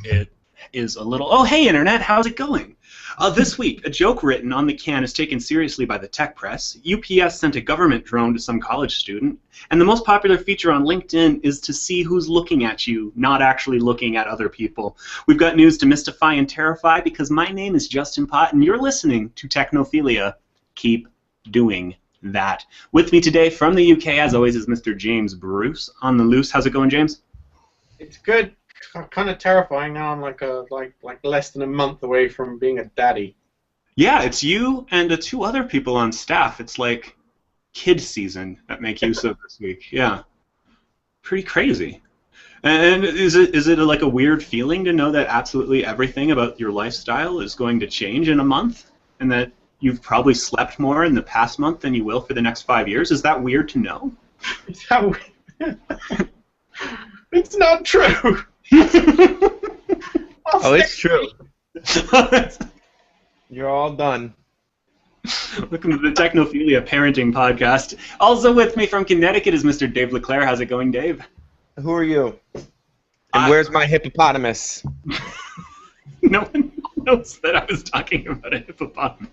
It is a little... Oh, hey, Internet, how's it going? This week, a joke written on the can is taken seriously by the tech press. UPS sent a government drone to some college student. And the most popular feature on LinkedIn is to see who's looking at you, not actually looking at other people. We've got news to mystify and terrify because my name is Justin Pott, and you're listening to Technophilia. Keep doing that. With me today from the UK, as always, is Mr. James Bruce on the loose. How's it going, James? It's good. Kind of terrifying now. I'm like less than a month away from being a daddy. Yeah, it's you and two other people on staff. It's like kid season at Make Use of this week. Yeah, pretty crazy. And is it like a weird feeling to know that absolutely everything about your lifestyle is going to change in a month, and that you've probably slept more in the past month than you will for the next 5 years? Is that weird to know? Is that weird? It's not true. Oh, it's true. You're all done. Welcome to the Technophilia Parenting Podcast. Also with me from Connecticut is Mr. Dave LeClaire. How's it going, Dave? Who are you? And where's my hippopotamus? No one knows that I was talking about a hippopotamus.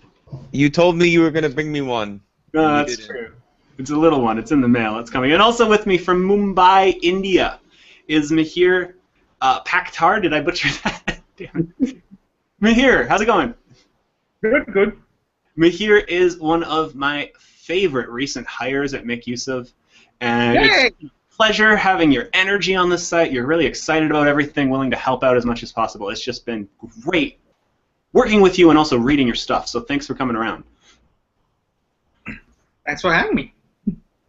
You told me you were going to bring me one. No, that's true. It's a little one. It's in the mail. It's coming. And also with me from Mumbai, India, is Mihir Pakhtar. Did I butcher that? Damn it. Mihir, how's it going? Good. Mihir is one of my favorite recent hires at Make Use of, and it's a pleasure having your energy on the site. You're really excited about everything, willing to help out as much as possible. It's just been great working with you and also reading your stuff, so thanks for coming around. Thanks for having me.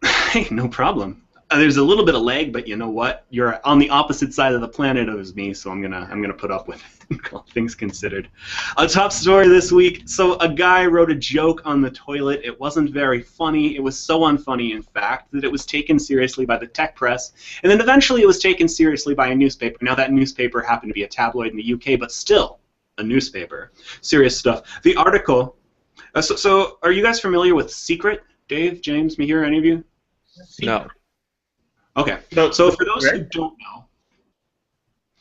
Hey, no problem. There's a little bit of lag, but you know what? You're on the opposite side of the planet as me, so I'm gonna put up with it. All things considered. A top story this week. So a guy wrote a joke on the toilet. It wasn't very funny. It was so unfunny, in fact, that it was taken seriously by the tech press, and then eventually it was taken seriously by a newspaper. Now that newspaper happened to be a tabloid in the UK, but still a newspaper. Serious stuff. The article. So are you guys familiar with Secret? Dave, James, Mihir, any of you? No. Okay, so for those who don't know,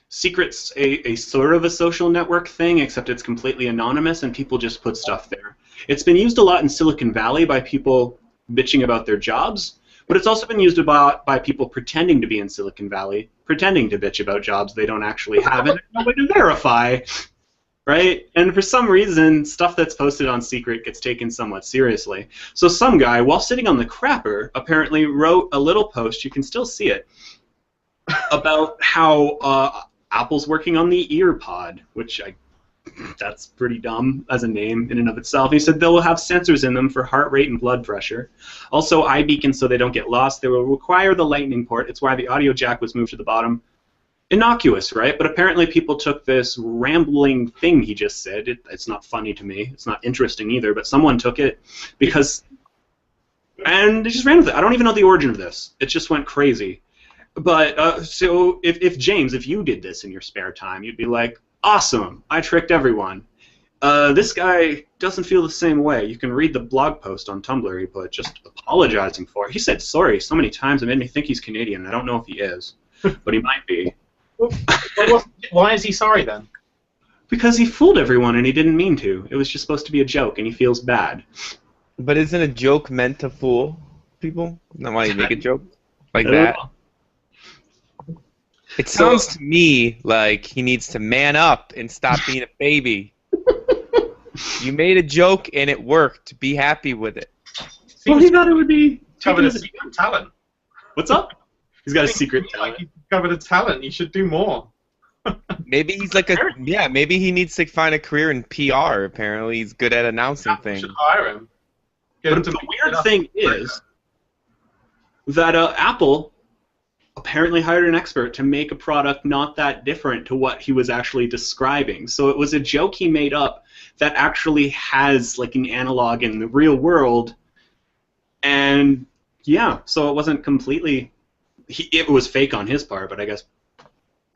Secret's a sort of a social network thing, except it's completely anonymous and people just put stuff there. It's been used a lot in Silicon Valley by people bitching about their jobs, but it's also been used by people pretending to be in Silicon Valley, pretending to bitch about jobs they don't actually have and no way to verify, right? And for some reason, stuff that's posted on Secret gets taken somewhat seriously. So some guy, while sitting on the crapper, apparently wrote a little post, you can still see it, about how Apple's working on the EarPod, which that's pretty dumb as a name in and of itself. He said they'll have sensors in them for heart rate and blood pressure. Also, iBeacons so they don't get lost. They will require the lightning port. It's why the audio jack was moved to the bottom. Innocuous, right? But apparently people took this rambling thing he just said. It's not funny to me. It's not interesting either, but someone took it because... And they just ran with it. I don't even know the origin of this. It just went crazy. But, so, if James, if you did this in your spare time, you'd be like, awesome, I tricked everyone. This guy doesn't feel the same way. You can read the blog post on Tumblr he put, just apologizing for it. He said sorry so many times it made me think he's Canadian. I don't know if he is, but he might be. Why is he sorry then? Because he fooled everyone and he didn't mean to. It was just supposed to be a joke and he feels bad. But isn't a joke meant to fool people? Not why you make a joke like that. It sounds to me like he needs to man up and stop being a baby. You made a joke and it worked. Be happy with it. Well, he thought it would be... Covered a secret talent. What's up? He's got a secret talent. Like he's discovered a talent. He should do more. Maybe he's like maybe he needs to find a career in PR. Apparently, he's good at announcing things. Should hire him. But the weird thing is that Apple apparently hired an expert to make a product not that different to what he was actually describing. So it was a joke he made up that actually has like an analog in the real world. And yeah, so it wasn't completely... it was fake on his part, but I guess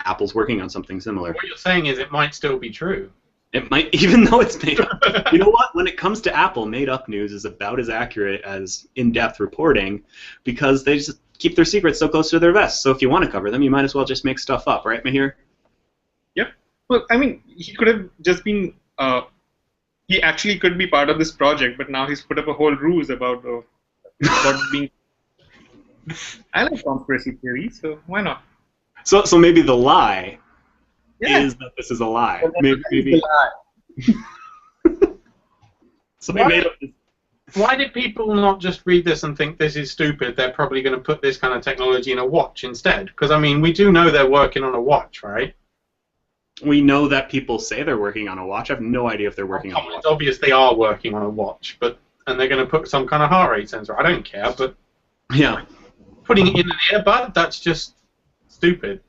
Apple's working on something similar. What you're saying is it might still be true. It might, even though it's made up. You know what? When it comes to Apple, made-up news is about as accurate as in-depth reporting because they just keep their secrets so close to their vest. So if you want to cover them, you might as well just make stuff up, right, Mihir? Yep. Well, I mean, he could have just been. He actually could be part of this project, but now he's put up a whole ruse about being. I like conspiracy theories, so why not? So maybe the lie Yeah. is that this is a lie. Well, Maybe. the lie. So they made up this. Why did people not just read this and think this is stupid? They're probably going to put this kind of technology in a watch instead. Because, I mean, we do know they're working on a watch, right? We know that people say they're working on a watch. I have no idea if they're working on a watch. It's obvious they are working on a watch, and they're going to put some kind of heart rate sensor. I don't care, but Yeah. putting it in an earbud, that's just stupid,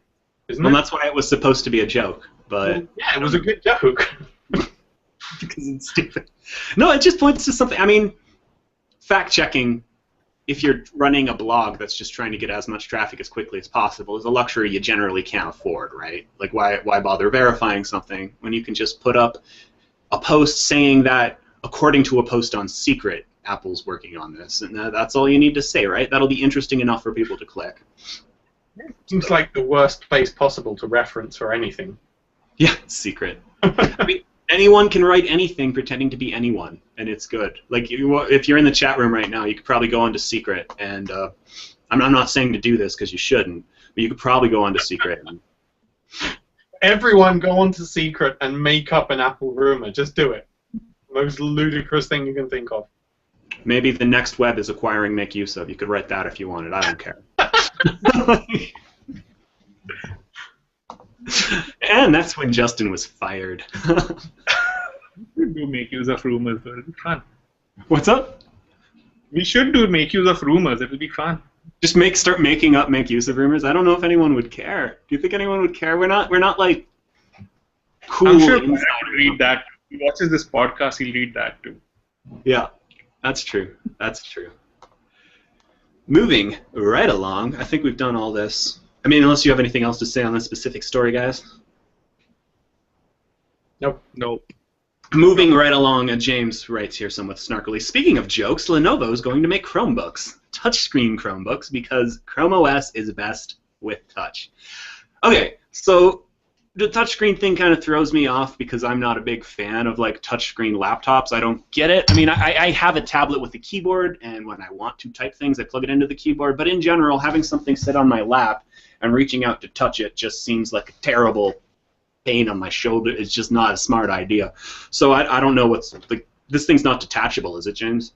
isn't Well, it? that's why it was supposed to be a joke, but Well, yeah, it was a good joke. because it's stupid. No, it just points to something. I mean, fact checking, if you're running a blog that's just trying to get as much traffic as quickly as possible, is a luxury you generally can't afford, right? Like, why bother verifying something when you can just put up a post saying that, according to a post on Secret, Apple's working on this, and that's all you need to say, right? That'll be interesting enough for people to click. Seems like the worst place possible to reference for anything. Yeah, Secret. I mean, anyone can write anything pretending to be anyone, and it's good. Like, if you're in the chat room right now, you could probably go onto Secret, and I'm not saying to do this because you shouldn't, but you could probably go onto Secret. And Everyone go onto Secret and make up an Apple rumor. Just do it. Most ludicrous thing you can think of. maybe the next web is acquiring make use of. You could write that if you wanted. I don't care. And that's when Justin was fired. We should do make use of rumors, but it'll be fun. What's up? We should do make use of rumors. It'll be fun. Just start making up make use of rumors. I don't know if anyone would care. Do you think anyone would care? We're not like cool. I'm sure Brad inside. would read that. He watches this podcast. He'll read that too. Yeah, that's true. That's true. Moving right along, I think we've done all this. I mean, unless you have anything else to say on this specific story, guys. Nope. Moving right along, James writes here somewhat snarkily, speaking of jokes, Lenovo is going to make Chromebooks, touchscreen Chromebooks, because Chrome OS is best with touch. Okay, so the touchscreen thing kind of throws me off because I'm not a big fan of like touchscreen laptops. I don't get it. I mean, I have a tablet with a keyboard, and when I want to type things, I plug it into the keyboard, but in general, having something sit on my lap and reaching out to touch it just seems like a terrible pain on my shoulder. It's just not a smart idea. So I don't know what's like. This thing's not detachable, is it, James?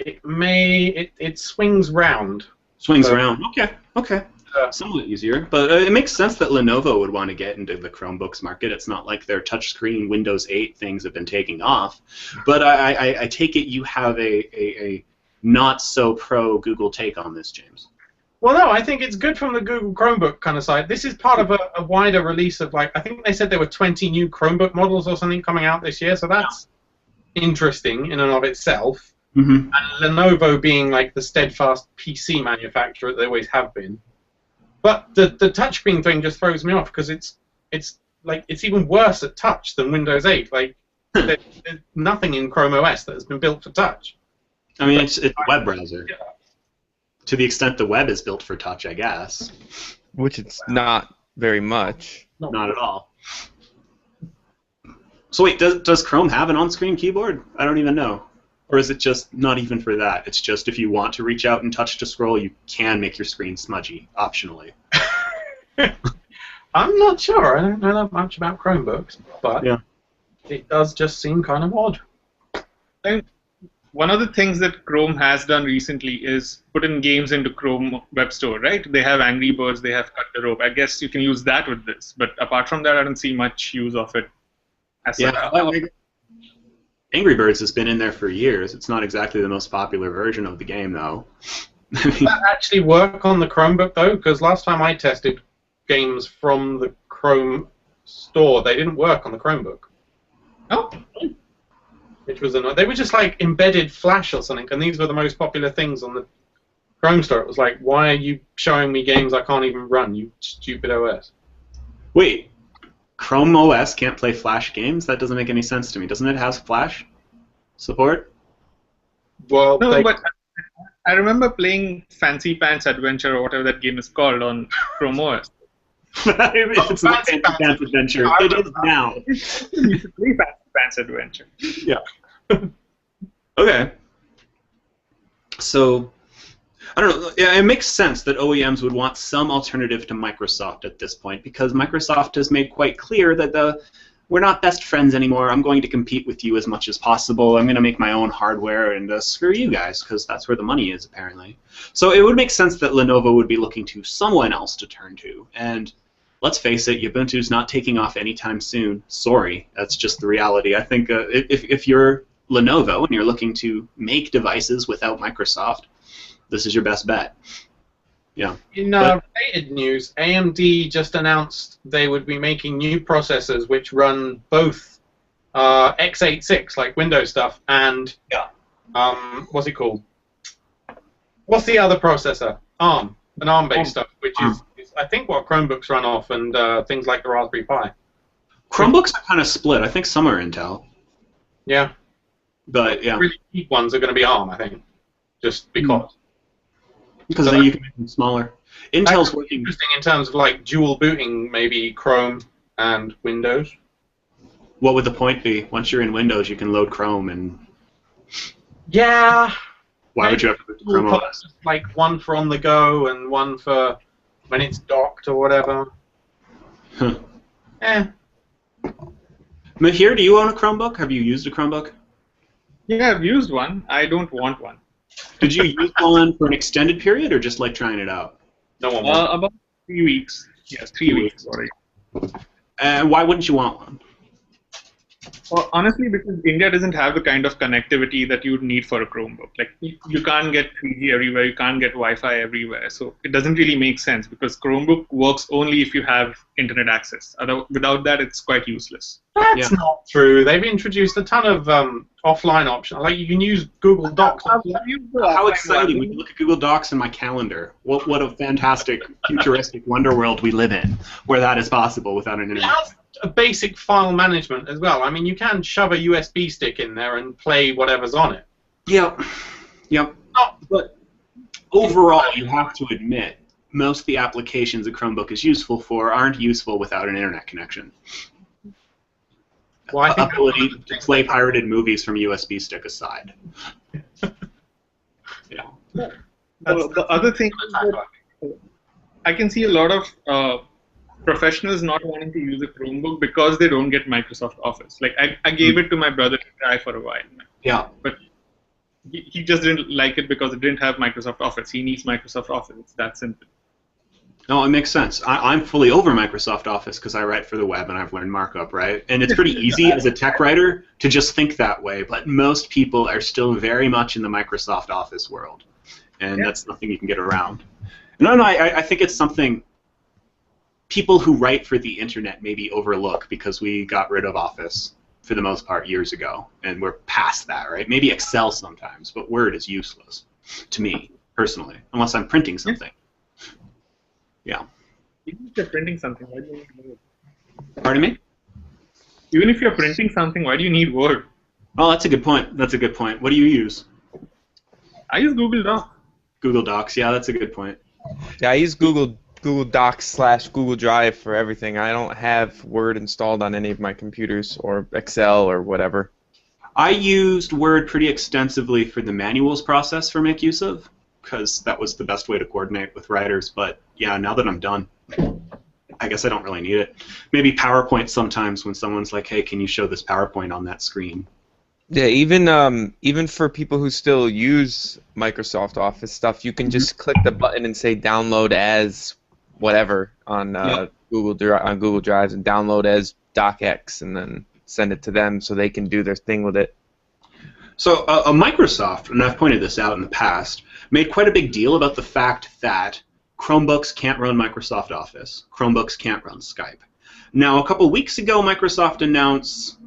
It swings round. Swings So- around. Okay. Somewhat easier, but it makes sense that Lenovo would want to get into the Chromebooks market. It's not like their touchscreen Windows 8 things have been taking off. But I take it you have a not so pro Google take on this, James. Well, no, I think it's good from the Google Chromebook kind of side. This is part of a wider release of, like, I think they said there were 20 new Chromebook models or something coming out this year, so that's interesting in and of itself. Mm-hmm. And Lenovo being, like, the steadfast PC manufacturer that they always have been. But the touchscreen thing just throws me off because it's even worse at touch than Windows 8. Like, there's nothing in Chrome OS that has been built for touch. I mean, it's a web browser. To the extent the web is built for touch, I guess. Which it's not very much. Not at all. So wait, does Chrome have an on-screen keyboard? I don't even know. Or is it just not even for that? It's just if you want to reach out and touch to scroll, you can make your screen smudgy, optionally. I'm not sure. I don't know that much about Chromebooks, but Yeah. it does just seem kind of odd. And one of the things that Chrome has done recently is put in games into Chrome Web Store, right? They have Angry Birds, they have Cut the Rope. I guess you can use that with this, but apart from that, I don't see much use of it. Angry Birds has been in there for years. It's not exactly the most popular version of the game, though. I mean, Does that actually work on the Chromebook, though? Because last time I tested games from the Chrome store, they didn't work on the Chromebook. Oh, Which was annoying. They were just like embedded Flash or something, and these were the most popular things on the Chrome store. It was like, why are you showing me games I can't even run, you stupid OS? wait, Chrome OS can't play Flash games? That doesn't make any sense to me. Doesn't it have Flash support? Well, no, but I remember playing Fancy Pants Adventure or whatever that game is called on Chrome OS. It's not Fancy Pants Adventure. It is now. You should play Fancy Pants Adventure. Yeah. Okay. So, I don't know. Yeah, it makes sense that OEMs would want some alternative to Microsoft at this point, because Microsoft has made quite clear that we're not best friends anymore. I'm going to compete with you as much as possible. I'm going to make my own hardware, and screw you guys, because that's where the money is, apparently. So it would make sense that Lenovo would be looking to someone else to turn to. And let's face it, Ubuntu's not taking off anytime soon. Sorry, that's just the reality. I think if you're Lenovo and you're looking to make devices without Microsoft, this is your best bet. Yeah. In related news, AMD just announced they would be making new processors which run both x86, like Windows stuff, and what's it called? What's the other processor? ARM, an ARM-based stuff, which is I think what Chromebooks run off, and things like the Raspberry Pi. Chromebooks are kind of split. I think some are Intel. Yeah. But yeah. The really cheap ones are going to be ARM, I think, just because. Because then you can make them smaller. Intel's working. Interesting in terms of like dual booting, maybe Chrome and Windows. What would the point be? Once you're in Windows, you can load Chrome, and yeah. Why would you have to boot Chrome OS? Like one for on the go and one for when it's docked or whatever. Huh. Mahir, do you own a Chromebook? Have you used a Chromebook? Yeah, I've used one. I don't want one. Did you use one for an extended period, or just like trying it out? No one wants. About 3 weeks. Yes, 3 weeks. Sorry. And why wouldn't you want one? Well, honestly, because India doesn't have the kind of connectivity that you would need for a Chromebook. Like, you can't get 3G everywhere, you can't get Wi-Fi everywhere, so it doesn't really make sense, because Chromebook works only if you have internet access. Without that, it's quite useless. That's not true. They've introduced a ton of offline options. Like, you can use Google Docs. How exciting! We can look at Google Docs in my calendar. What a fantastic, futuristic wonder world we live in, where that is possible without an internet. A basic file management as well. I mean, you can shove a USB stick in there and play whatever's on it. Yep. But overall, you have to admit, most of the applications a Chromebook is useful for aren't useful without an internet connection. Well, I think ability to play pirated movies from a USB stick aside. Yeah. Well, the other thing is that I can see a lot of professionals not wanting to use a Chromebook because they don't get Microsoft Office. Like, I gave it to my brother to try for a while. Yeah. But he just didn't like it because it didn't have Microsoft Office. He needs Microsoft Office. It's that simple. No, it makes sense. I'm fully over Microsoft Office because I write for the web and I've learned markup, right? And it's pretty easy as a tech writer to just think that way, but most people are still very much in the Microsoft Office world, and that's nothing you can get around. No, I think it's something people who write for the internet maybe overlook because we got rid of Office for the most part years ago, and we're past that, right? Maybe Excel sometimes, but Word is useless to me, personally, unless I'm printing something. Yeah. Even if you're printing something, why do you need Word? Pardon me? Even if you're printing something, why do you need Word? Oh, that's a good point. That's a good point. What do you use? I use Google Docs. Google Docs, yeah, that's a good point. Yeah, I use Google Docs / Google Drive for everything. I don't have Word installed on any of my computers, or Excel or whatever. I used Word pretty extensively for the manuals process for make use of, because that was the best way to coordinate with writers. But yeah, now that I'm done, I guess I don't really need it. Maybe PowerPoint sometimes when someone's like, hey, can you show this PowerPoint on that screen? Yeah, even for people who still use Microsoft Office stuff, you can just click the button and say download as whatever on Google Drives, and download as docx, and then send it to them so they can do their thing with it. So Microsoft, and I've pointed this out in the past, made quite a big deal about the fact that Chromebooks can't run Microsoft Office. Chromebooks can't run Skype. Now, a couple weeks ago, Microsoft announced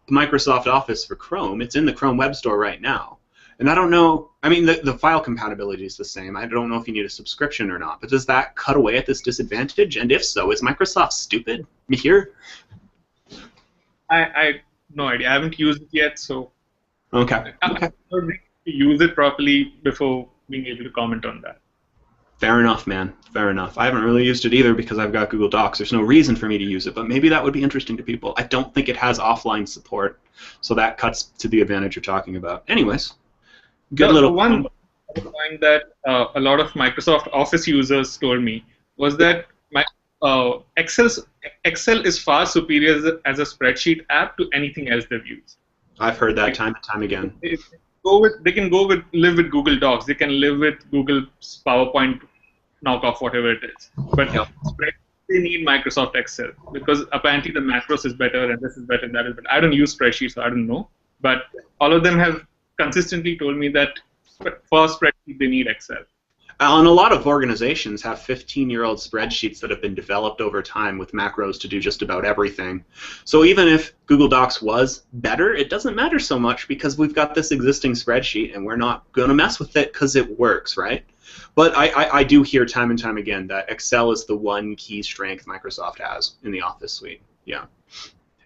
Microsoft Office for Chrome. It's in the Chrome Web Store right now. And I don't know, I mean, the file compatibility is the same. I don't know if you need a subscription or not, but does that cut away at this disadvantage? And if so, is Microsoft stupid? Mihir? I no idea. I haven't used it yet, so Okay. I would need to use it properly before being able to comment on that. Fair enough, man. Fair enough. I haven't really used it either because I've got Google Docs. There's no reason for me to use it, but maybe that would be interesting to people. I don't think it has offline support, so that cuts to the advantage you're talking about. Anyways, good little one point that a lot of Microsoft Office users told me was that Excel is far superior as a spreadsheet app to anything else they've used. I've heard that time and time again. They can live with Google Docs. They can live with Google's PowerPoint knockoff, whatever it is. But they need Microsoft Excel because apparently the macros is better and this is better and that is better. I don't use spreadsheets, so I don't know. But all of them have consistently told me that for spreadsheet they need Excel. And a lot of organizations have 15-year-old spreadsheets that have been developed over time with macros to do just about everything. So even if Google Docs was better, it doesn't matter so much because we've got this existing spreadsheet and we're not going to mess with it because it works, right? But I do hear time and time again that Excel is the one key strength Microsoft has in the Office suite. Yeah.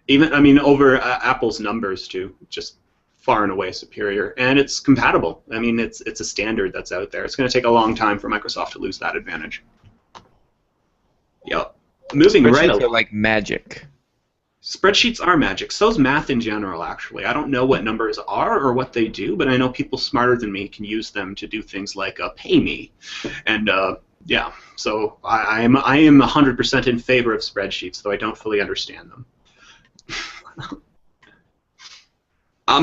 Even, I mean, over Apple's numbers too, just far and away superior, and it's compatible. I mean, it's a standard that's out there. It's going to take a long time for Microsoft to lose that advantage. Yep. Moving right along. Spreadsheets are like magic. Spreadsheets are magic. So's math in general, actually. I don't know what numbers are or what they do, but I know people smarter than me can use them to do things like pay me, and yeah. So I am 100% in favor of spreadsheets, though I don't fully understand them.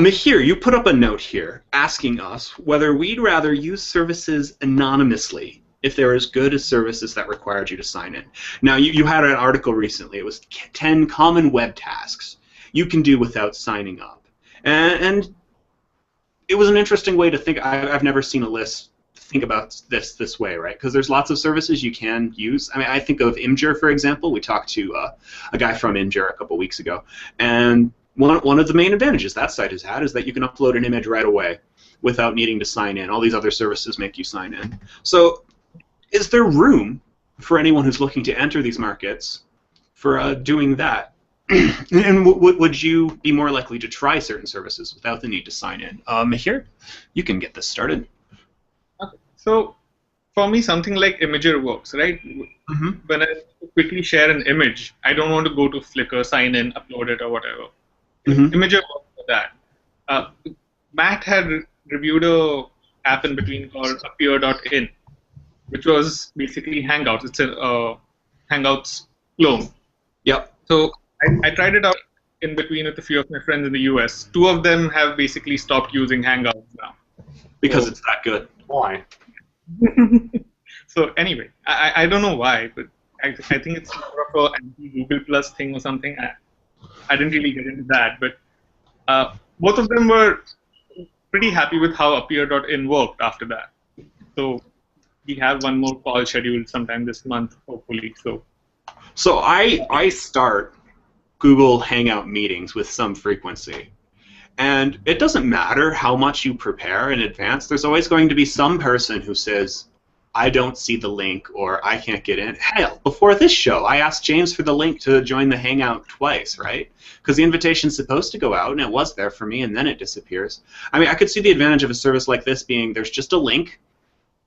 Here, you put up a note here asking us whether we'd rather use services anonymously if they're as good as services that required you to sign in. Now, you had an article recently. It was 10 common web tasks you can do without signing up. And it was an interesting way to think. I've never seen a list think about this way, right? Because there's lots of services you can use. I mean, I think of Imgur, for example. We talked to a guy from Imgur a couple weeks ago, and one of the main advantages that site has had is that you can upload an image right away without needing to sign in. All these other services make you sign in. So is there room for anyone who's looking to enter these markets for doing that? And would you be more likely to try certain services without the need to sign in? Here, you can get this started. Okay. So for me, something like Imgur works, right? Mm-hmm. When I quickly share an image, I don't want to go to Flickr, sign in, upload it, or whatever. Mm-hmm. Imgur works for that. Matt had reviewed a app in between called Appear.in, which was basically Hangouts. It's a Hangouts clone. Yep. So I tried it out in between with a few of my friends in the US. Two of them have basically stopped using Hangouts now. Because it's that good. Why? So anyway, I don't know why, but I think it's more of an anti-Google Plus thing or something. I didn't really get into that, but both of them were pretty happy with how Appear.in worked after that. So we have one more call scheduled sometime this month, hopefully. So I start Google Hangout meetings with some frequency. And it doesn't matter how much you prepare in advance. There's always going to be some person who says, I don't see the link, or I can't get in. Hell, before this show, I asked James for the link to join the Hangout twice, right? Because the invitation's supposed to go out, and it was there for me, and then it disappears. I mean, I could see the advantage of a service like this being there's just a link,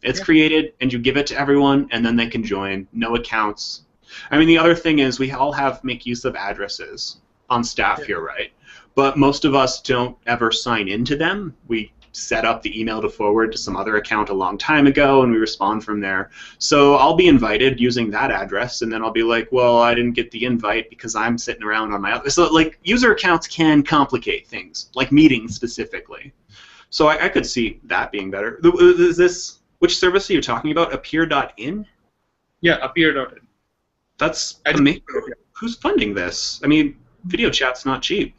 it's created, and you give it to everyone, and then they can join. No accounts. I mean, the other thing is we all make use of addresses on staff here, right? But most of us don't ever sign into them. We set up the email to forward to some other account a long time ago, and we respond from there. So I'll be invited using that address, and then I'll be like, well, I didn't get the invite because I'm sitting around on my other. So, like, user accounts can complicate things, like meetings specifically. So I could see that being better. Is this, which service are you talking about? Appear.in? Yeah, Appear.in. That's amazing. Who's funding this? I mean, video chat's not cheap.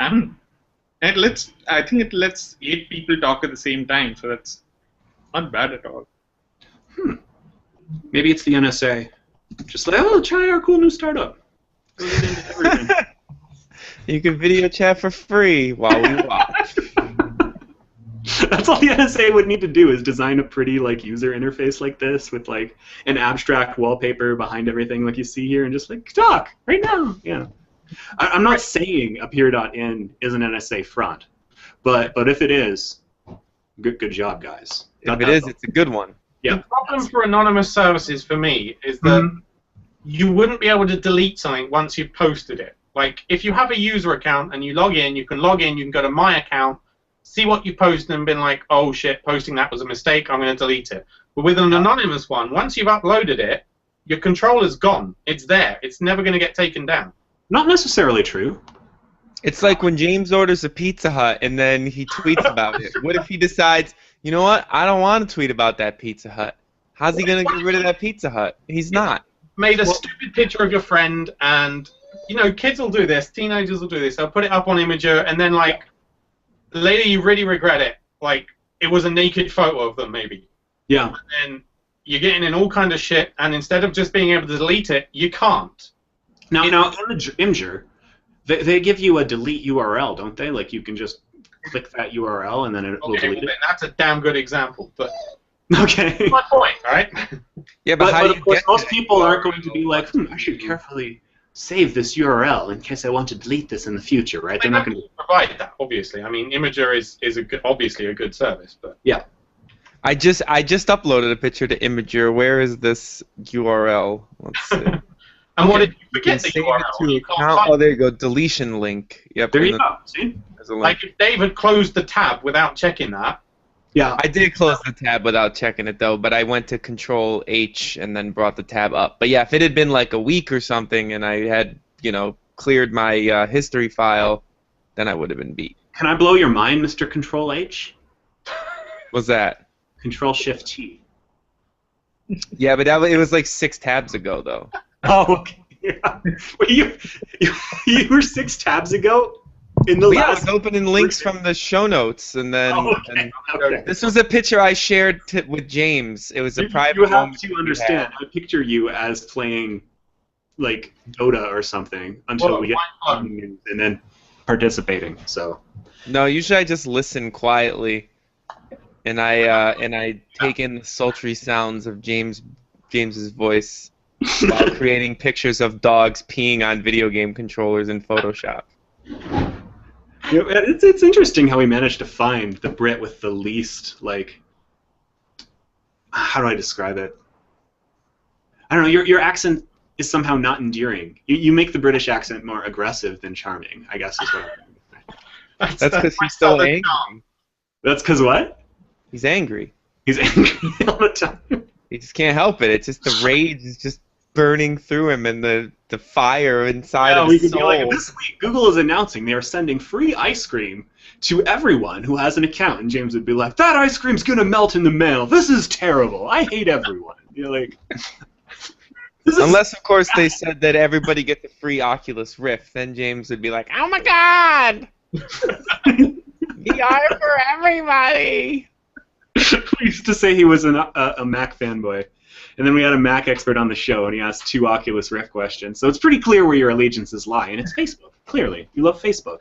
I think it lets 8 people talk at the same time, so that's not bad at all. Maybe it's the NSA. Just like, oh, try our cool new startup. Get into everything. You can video chat for free while we watch. That's all the NSA would need to do is design a pretty like user interface like this with like an abstract wallpaper behind everything like you see here, and just like talk right now. Yeah. I'm not saying Appear.in is an NSA front, but if it is, good job, guys. If it is, it's a good one. Yeah. The problem for anonymous services for me is that you wouldn't be able to delete something once you've posted it. Like, if you have a user account and you log in, you can go to my account, see what you posted and been like, oh shit, posting that was a mistake, I'm going to delete it. But with an anonymous one, once you've uploaded it, your controller's gone. It's there. It's never going to get taken down. Not necessarily true. It's like when James orders a Pizza Hut and then he tweets about it. What if he decides, you know what, I don't want to tweet about that Pizza Hut? How's he going to get rid of that Pizza Hut? He's not. Made a stupid picture of your friend, and, you know, kids will do this, teenagers will do this. They'll put it up on Imager, and then, like, later you really regret it. Like, it was a naked photo of them, maybe. Yeah. And then you're getting in all kind of shit, and instead of just being able to delete it, you can't. Now, Imgur, they give you a delete URL, don't they? Like, you can just click that URL and then it will delete it. That's a damn good example, but okay. that's my point, right? Yeah, but how do you of course, get most people aren't going to be like, I should carefully save this URL in case I want to delete this in the future, right? They're not going to provide that, obviously. I mean, Imager is obviously a good service, but yeah. I just uploaded a picture to Imager. Where is this URL? Let's see. And what if you forget Save the it URL? to You can't account. find Oh, there you go. Deletion link. Yep. There and you then go. See? there's a link. Like if David closed the tab without checking that. Yeah. I did close the tab without checking it though, but I went to Control H and then brought the tab up. But yeah, if it had been like a week or something and I had, you know, cleared my history file, then I would have been beat. Can I blow your mind, Mr. Control H? What's that? Control Shift T. Yeah, but it was like 6 tabs ago though. Oh, okay. Yeah. Wait, you were 6 tabs ago in the Yeah, I last. was opening links from the show notes, and then Oh, okay. Okay. this was a picture I shared with James. It was a private You have moment to we understand. had. I picture you as playing, like Dota or something until we get and then participating. So. No, usually I just listen quietly, and I take in the sultry sounds of James's voice while creating pictures of dogs peeing on video game controllers in Photoshop. Yeah, it's interesting how we managed to find the Brit with the least, like, how do I describe it? I don't know, your accent is somehow not endearing. You make the British accent more aggressive than charming, I guess is what I'm trying to say. That's because he's so angry. That's because what? He's angry. He's angry all the time. He just can't help it. It's just the rage is just burning through him, and the fire inside of his soul. Like, this week, Google is announcing they are sending free ice cream to everyone who has an account, and James would be like, "That ice cream's gonna melt in the mail. This is terrible. I hate everyone." You're like, unless of course they said that everybody gets a free Oculus Rift, then James would be like, "Oh my God, VR for everybody." We used to say he was a Mac fanboy. And then we had a Mac expert on the show, and he asked 2 Oculus Rift questions. So it's pretty clear where your allegiances lie, and it's Facebook, clearly. You love Facebook.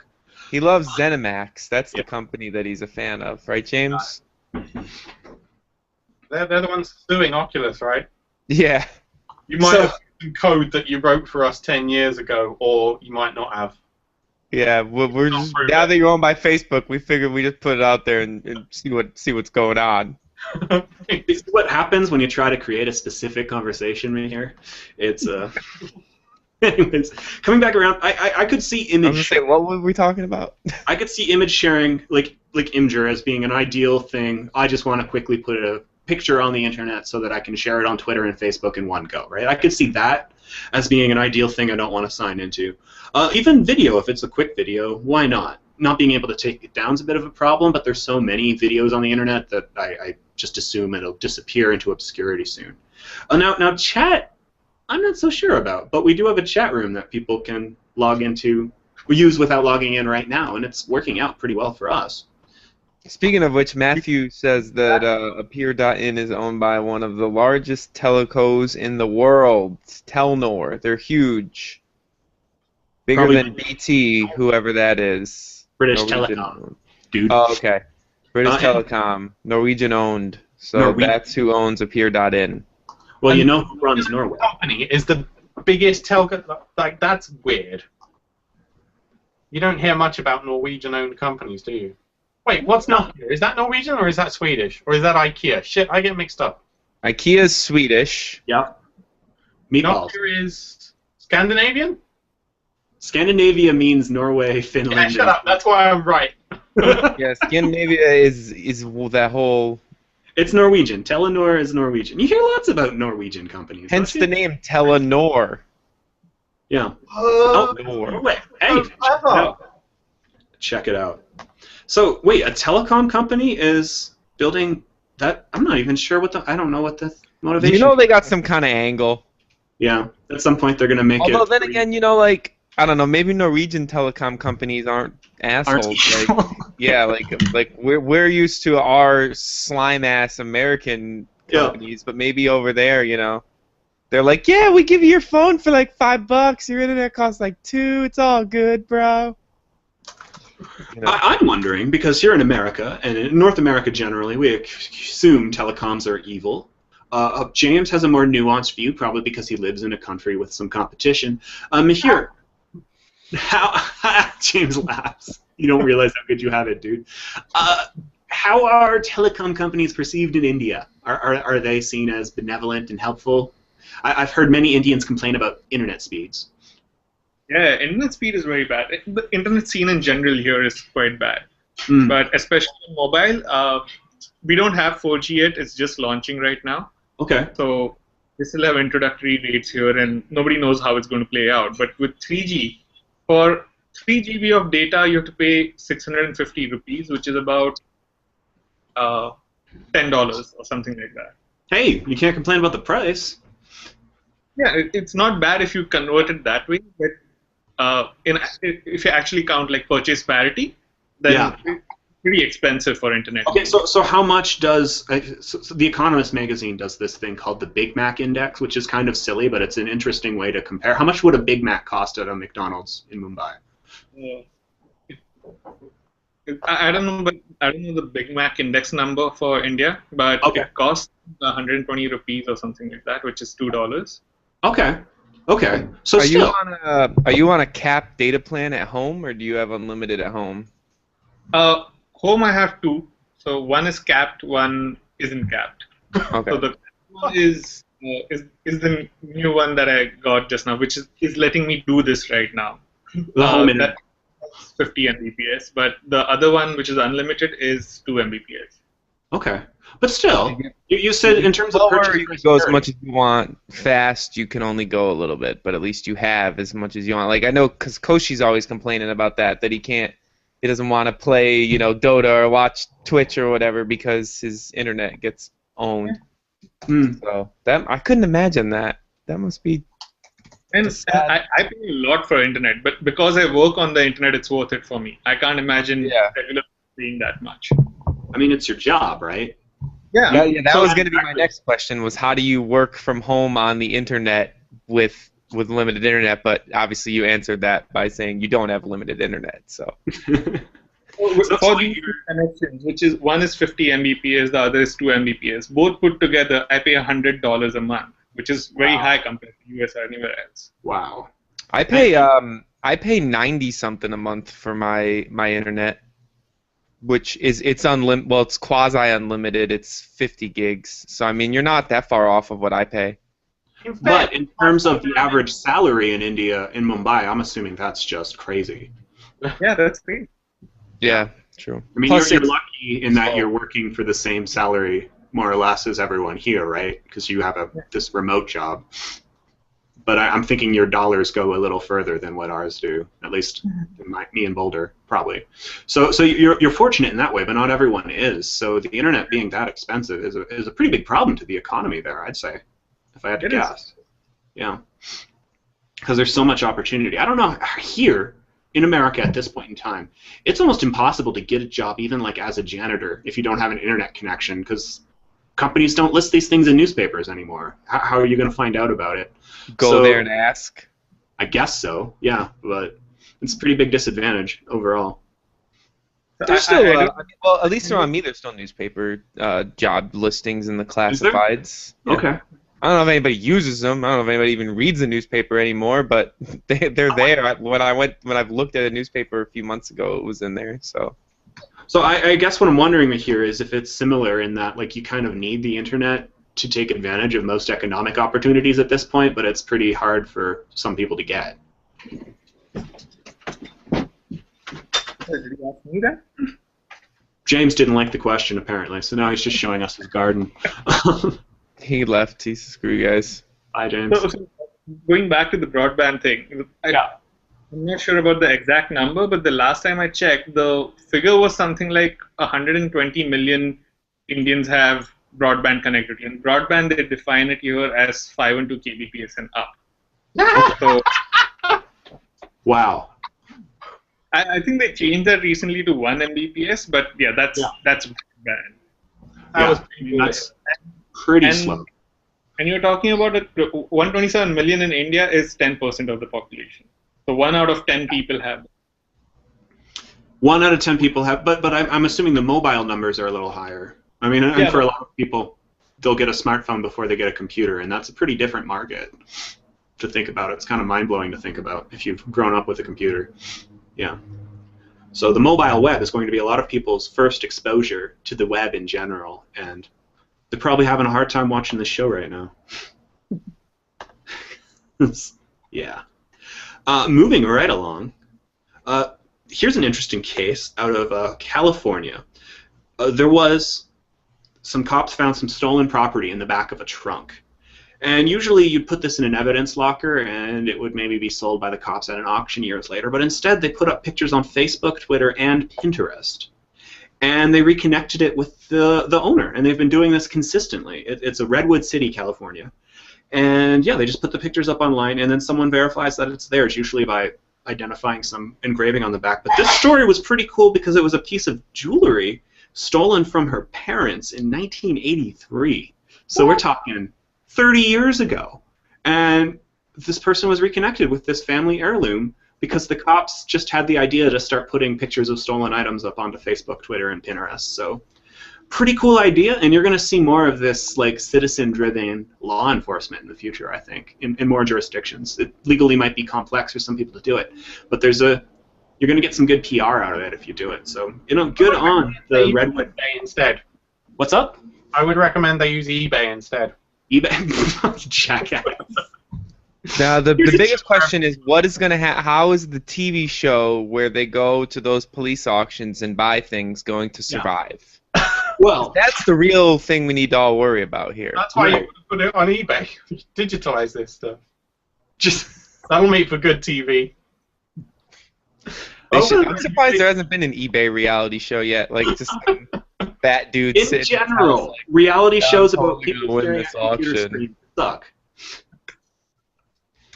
He loves ZeniMax. That's the company that he's a fan of, right, James? They're the ones suing Oculus, right? Yeah. You might have some code that you wrote for us 10 years ago, or you might not have. Yeah, we're just, now that you're owned by Facebook, we figured we just put it out there and see what's going on. This is what happens when you try to create a specific conversation right here. It's anyways, coming back around, I could see image. I was gonna say, what were we talking about? I could see image sharing, like Imgur, as being an ideal thing. I just want to quickly put a picture on the internet so that I can share it on Twitter and Facebook in one go, right? I could see that as being an ideal thing I don't want to sign into. Even video, if it's a quick video, why not? Not being able to take it down is a bit of a problem, but there's so many videos on the internet that I just assume it'll disappear into obscurity soon. Now chat, I'm not so sure about, but we do have a chat room that people can log into, we use without logging in right now, and it's working out pretty well for us. Speaking of which, Matthew says that Appear.in is owned by one of the largest telecos in the world, Telnor. They're huge. Bigger than BT, whoever that is. British Norwegian Telecom, owned. dude. Oh, okay. British Telecom, Norwegian owned. So that's who owns Appear.in. Well, you know who runs Norway. Company is the biggest telco. Like, that's weird. You don't hear much about Norwegian-owned companies, do you? Wait, what's Nokia? Is that Norwegian or is that Swedish? Or is that IKEA? Shit, I get mixed up. IKEA is Swedish. Yep. Meatballs. Nokia is Scandinavian? Scandinavia means Norway, Finland. Yeah, shut up. That's why I'm right. Yeah, Scandinavia is that whole. It's Norwegian. Telenor is Norwegian. You hear lots about Norwegian companies. Hence the name Telenor. Yeah. Norway. Hey, check it out. So, wait, a telecom company is building that? I'm not even sure I don't know what the motivation. You know they got some kind of angle. Yeah, at some point they're going to make it. Although then again, like, I don't know, maybe Norwegian telecom companies aren't assholes. Like we're used to our slime ass American companies, but maybe over there, they're like, yeah, we give you your phone for like $5. Your internet costs like $2. It's all good, bro. I'm wondering, because here in America and in North America generally, we assume telecoms are evil. James has a more nuanced view, probably because he lives in a country with some competition. Here, James laughs. You don't realize how good you have it, dude. How are telecom companies perceived in India? Are they seen as benevolent and helpful? I've heard many Indians complain about internet speeds. Yeah, internet speed is very bad. The internet scene in general here is quite bad. But especially in mobile, we don't have 4G yet. It's just launching right now. Okay. So we still have introductory rates here, and nobody knows how it's going to play out. But with 3G, for 3 GB of data, you have to pay 650 rupees, which is about $10 or something like that. Hey, you can't complain about the price. Yeah, it's not bad if you convert it that way, but if you actually count like purchase parity, then it's pretty expensive for internet. Okay, so how much does so The Economist magazine does this thing called the Big Mac Index, which is kind of silly, but it's an interesting way to compare. How much would a Big Mac cost at a McDonald's in Mumbai? I don't know, but I don't know the Big Mac Index number for India, but it costs 120 rupees or something like that, which is $2. Okay. Okay. So are you on a capped data plan at home, or do you have unlimited at home? Home I have two. So one is capped, one isn't capped. Okay. So the one is the new one that I got just now, which is letting me do this right now. The home internet. That's 50 Mbps, but the other one, which is unlimited, is 2 Mbps. Okay. But still, you said in terms of purchase, you can go as much as you want. Fast, you can only go a little bit, but at least you have as much as you want. Like I know, because Koshi's always complaining about that he doesn't want to play, Dota or watch Twitch or whatever because his internet gets owned. So I couldn't imagine that. That must be. And I pay a lot for internet, but because I work on the internet, it's worth it for me. I can't imagine regular paying that much. I mean, it's your job, right? Yeah. That was going to be my next question, was how do you work from home on the internet with limited internet? But obviously you answered that by saying you don't have limited internet. So for these connections, which is one is 50 Mbps, the other is 2 Mbps, both put together, I pay $100 a month, which is very high compared to US or anywhere else. Wow. I pay 90 something a month for my internet, which is it's quasi unlimited. It's 50 gigs. So I mean, you're not that far off of what I pay. But in terms of the average salary in India, in Mumbai, I'm assuming that's just crazy. Yeah, that's great. Yeah, true. I mean, you're lucky in that you're working for the same salary, more or less, as everyone here, right? Because you have this remote job. But I'm thinking your dollars go a little further than what ours do, at least me and Boulder, probably. So you're fortunate in that way, but not everyone is. So the internet being that expensive is a pretty big problem to the economy there, I'd say, if I had to guess. Yeah. Because there's so much opportunity. I don't know, here in America at this point in time, it's almost impossible to get a job even like as a janitor if you don't have an internet connection, because companies don't list these things in newspapers anymore. How are you going to find out about it? Go there and ask? I guess so, yeah, but it's a pretty big disadvantage overall. There's still, well, at least around me, there's still newspaper job listings in the classifieds. Yeah. Okay. I don't know if anybody uses them. I don't know if anybody even reads the newspaper anymore, but they're there. When I've looked at a newspaper a few months ago, it was in there. So I guess what I'm wondering here is if it's similar in that, like, you kind of need the internet to take advantage of most economic opportunities at this point, but it's pretty hard for some people to get. Did you ask me that? James didn't like the question, apparently, so now he's just showing us his garden. He left. He's screw you guys. Bye, James. So going back to the broadband thing, I'm not sure about the exact number, but the last time I checked, the figure was something like 120 million Indians have broadband connectivity. And broadband, they define it here as 512 kbps and up. So, Wow. I think they changed that recently to 1 Mbps, but yeah, that's broadband. That's pretty slow. And you're talking about 127 million in India is 10% of the population. So 1 out of 10 people have it. 1 out of 10 people have, but I'm assuming the mobile numbers are a little higher. I mean, and for a lot of people, they'll get a smartphone before they get a computer, and that's a pretty different market to think about. It's kind of mind-blowing to think about if you've grown up with a computer. Yeah. So the mobile web is going to be a lot of people's first exposure to the web in general, and they're probably having a hard time watching this show right now. Yeah. Moving right along, here's an interesting case out of California. There was some cops found some stolen property in the back of a trunk. And usually you'd put this in an evidence locker and it would maybe be sold by the cops at an auction years later, but instead they put up pictures on Facebook, Twitter, and Pinterest. And they reconnected it with the owner, and they've been doing this consistently. It's a Redwood City, California. And yeah, they just put the pictures up online, and then someone verifies that it's theirs, usually by identifying some engraving on the back. But this story was pretty cool because it was a piece of jewelry stolen from her parents in 1983. So we're talking 30 years ago. And this person was reconnected with this family heirloom because the cops just had the idea to start putting pictures of stolen items up onto Facebook, Twitter, and Pinterest. So pretty cool idea, and you're going to see more of this like citizen-driven law enforcement in the future, I think, in more jurisdictions. It legally might be complex for some people to do it, but you're going to get some good PR out of it if you do it. So, good on the Redwood. eBay instead. What's up? I would recommend they use eBay instead. eBay? Jackass. Now, the biggest question is, what is going to how is the TV show where they go to those police auctions and buy things going to survive? Well, that's the real thing we need to all worry about here. That's why you put it on eBay. Digitalize this stuff. Just that'll make for good TV. I'm surprised there hasn't been an eBay reality show yet. Like just fat dudes. In general, reality shows about people staring at computer screens suck.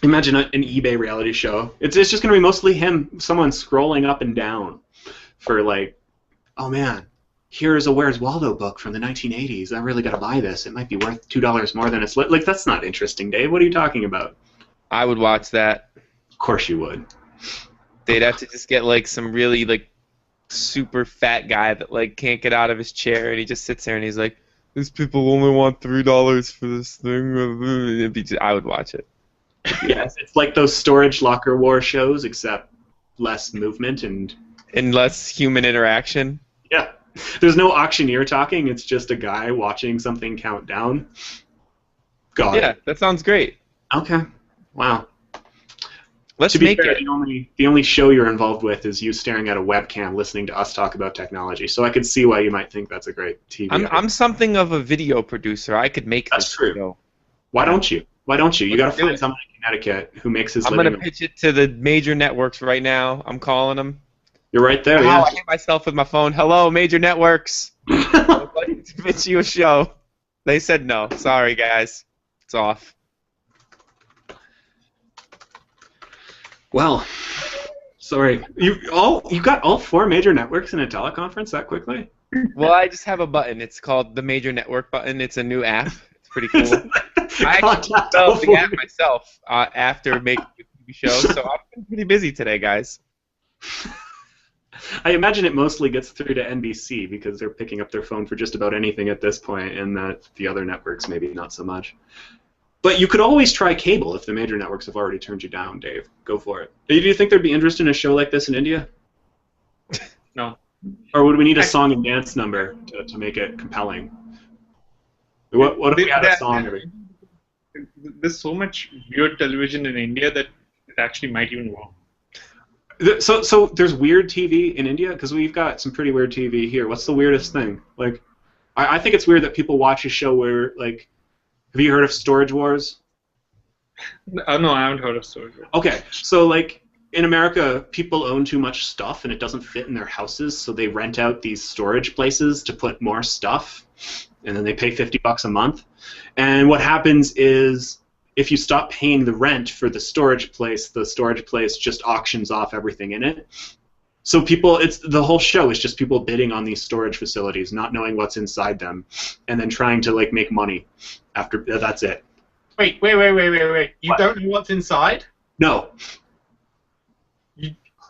Imagine an eBay reality show. It's just going to be mostly someone scrolling up and down for like, oh man, here's a Where's Waldo book from the 1980s. I really got to buy this. It might be worth $2 more than it's like. That's not interesting, Dave. What are you talking about? I would watch that. Of course you would. They'd have to just get like some really like super fat guy that like can't get out of his chair and he just sits there and he's like, these people only want $3 for this thing. I would watch it. Yes, it's like those storage locker war shows, except less movement and less human interaction. Yeah. There's no auctioneer talking, it's just a guy watching something count down. Got it. That sounds great. Okay. Wow. Let's to be make fair, it. The only show you're involved with is you staring at a webcam listening to us talk about technology. So I could see why you might think that's a great TV. I'm something of a video producer. I could make that's this true. Video. Why don't you? Why don't you? You got to find someone in Connecticut who makes his living. I'm going to pitch it to the major networks right now. I'm calling them. You're right there. I hit myself with my phone. Hello, major networks. I would like to pitch you a show. They said no. Sorry, guys. It's off. Well, sorry. You got all 4 major networks in a teleconference that quickly? Well, I just have a button. It's called the Major Network button. It's a new app. It's pretty cool. I actually developed the app myself after making the TV show, so I've been pretty busy today, guys. I imagine it mostly gets through to NBC because they're picking up their phone for just about anything at this point, and that the other networks maybe not so much. But you could always try cable if the major networks have already turned you down, Dave. Go for it. Do you think there'd be interest in a show like this in India? No. Or would we need a song and dance number to make it compelling? What if we had a song? There's so much weird television in India that it actually might even work. So there's weird TV in India? Because we've got some pretty weird TV here. What's the weirdest thing? Like, I think it's weird that people watch a show where, like, have you heard of Storage Wars? No, I haven't heard of Storage Wars. Okay, so, like, in America, people own too much stuff and it doesn't fit in their houses, so they rent out these storage places to put more stuff, and then they pay $50 a month. And what happens is, if you stop paying the rent for the storage place just auctions off everything in it. So the whole show is just people bidding on these storage facilities, not knowing what's inside them, and then trying to, like, make money after that's it. Wait. You What? don't know what's inside? No.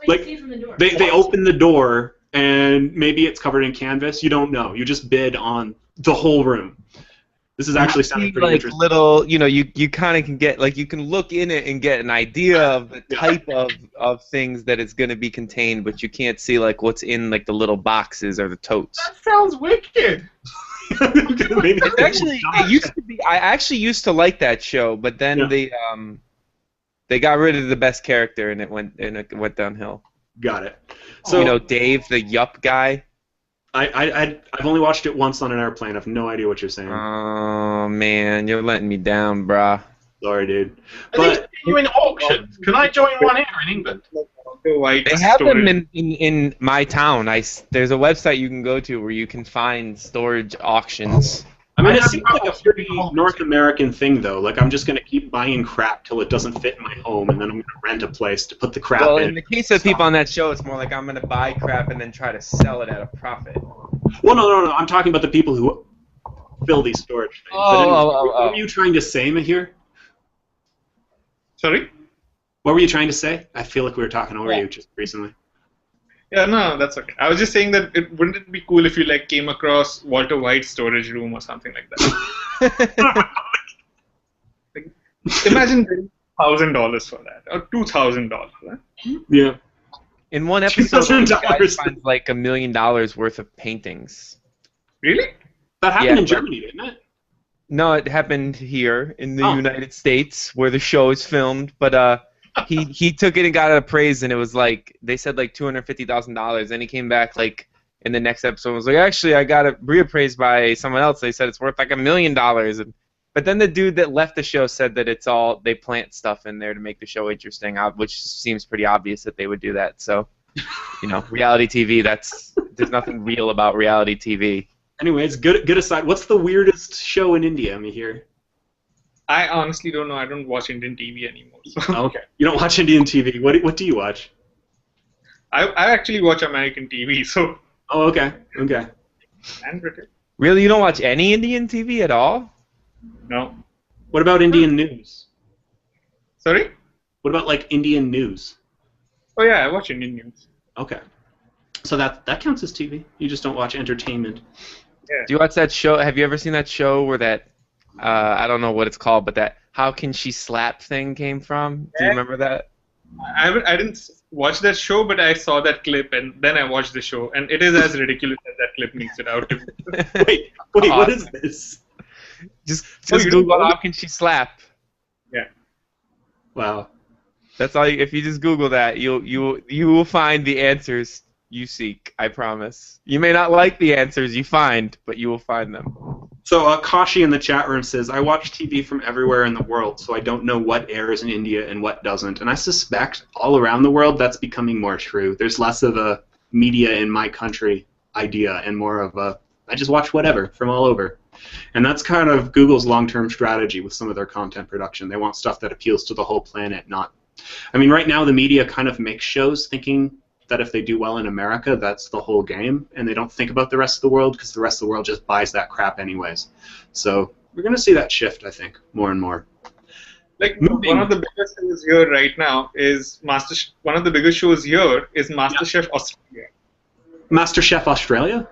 Like, see from the door. They open the door, and maybe it's covered in canvas. You don't know. You just bid on the whole room. This is actually sounding pretty like interesting. little, you kind of can get, like, you can look in it and get an idea of the type of things that it's going to be contained, but you can't see, like, what's in, like, the little boxes or the totes. That sounds wicked. Maybe It's actually, it used to be, I actually used to like that show, but then Yeah. they got rid of the best character and it went downhill. Got it. So You know, Dave, the Yup guy. I've only watched it once on an airplane. I have no idea what you're saying. Oh man, you're letting me down, brah. Sorry, dude. Are they But doing auctions? Can I join one here in England? They have them in my town. There's a website you can go to where you can find storage auctions. I mean, I it have seems like a pretty North American thing, though. Like, I'm just going to keep buying crap till it doesn't fit in my home, and then I'm going to rent a place to put the crap Well, in. in the case of people on that show, it's more like I'm going to buy crap and then try to sell it at a profit. Well, no. I'm talking about the people who fill these storage things. But anyways, what were you trying to say, Mahir? Sorry? What were you trying to say? I feel like we were talking over you just recently. Yeah, no, that's okay. I was just saying that wouldn't it be cool if you, like, came across Walter White's storage room or something like that? Like, imagine paying $1,000 for that, or $2,000. Right? Yeah. In one episode, the guy $2,000. finds like $1 million worth of paintings. Really? That happened in but- Germany, didn't it? No, it happened here in the Oh. United States where the show is filmed. But he took it and got it appraised, and it was like they said like $250,000. Then he came back like in the next episode and was like, actually, I got it reappraised by someone else. They said it's worth like $1 million. But then the dude that left the show said that it's all they plant stuff in there to make the show interesting, which seems pretty obvious that they would do that. So, you know, reality TV. There's nothing real about reality TV. Anyways, good aside. What's the weirdest show in India, Mihir? I honestly don't know. I don't watch Indian TV anymore. So Okay. You don't watch Indian TV. What do you watch? I actually watch American TV, so Oh, okay. Okay. and British. Really, you don't watch any Indian TV at all? No. What about Indian news? Sorry? What about, like, Indian news? Oh yeah, I watch Indian news. Okay. So that counts as TV. You just don't watch entertainment. Do you watch that show? Have you ever seen that show where that I don't know what it's called, but that "How Can She Slap" thing came from? Do you remember that? I didn't watch that show, but I saw that clip, and then I watched the show, and it is as ridiculous as that clip makes it out to be. Wait, what is this? Just you don't Google know? "How Can She Slap." Yeah. Wow. That's all. If you just Google that, you will find the answers you seek. I promise. You may not like the answers you find, but you will find them. So Kashi in the chat room says, I watch TV from everywhere in the world, so I don't know what airs in India and what doesn't. And I suspect all around the world that's becoming more true. There's less of a media in my country idea and more of a, I just watch whatever from all over. And that's kind of Google's long-term strategy with some of their content production. They want stuff that appeals to the whole planet, not... I mean, right now the media kind of makes shows thinking that if they do well in America, that's the whole game, and they don't think about the rest of the world because the rest of the world just buys that crap anyways. So we're going to see that shift, I think, more and more. Like, one of the biggest shows here right now is one of the biggest shows here is MasterChef Australia. MasterChef Australia?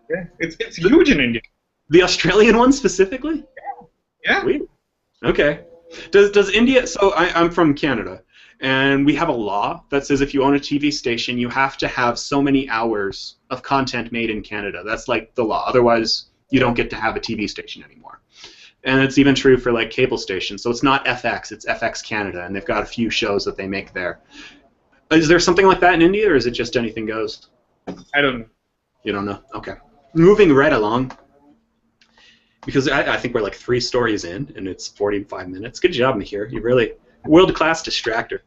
Yeah, it's huge in India. The Australian one specifically? Yeah. Weird. Okay. Does India... So I'm from Canada, and we have a law that says if you own a TV station, you have to have so many hours of content made in Canada. That's like the law. Otherwise, you don't get to have a TV station anymore. And it's even true for like cable stations. So it's not FX, it's FX Canada, and they've got a few shows that they make there. Is there something like that in India, or is it just anything goes? I don't know. You don't know? Okay. Moving right along, because I think we're like 3 stories in, and it's 45 minutes. Good job, Mihir. You're really world-class distractor.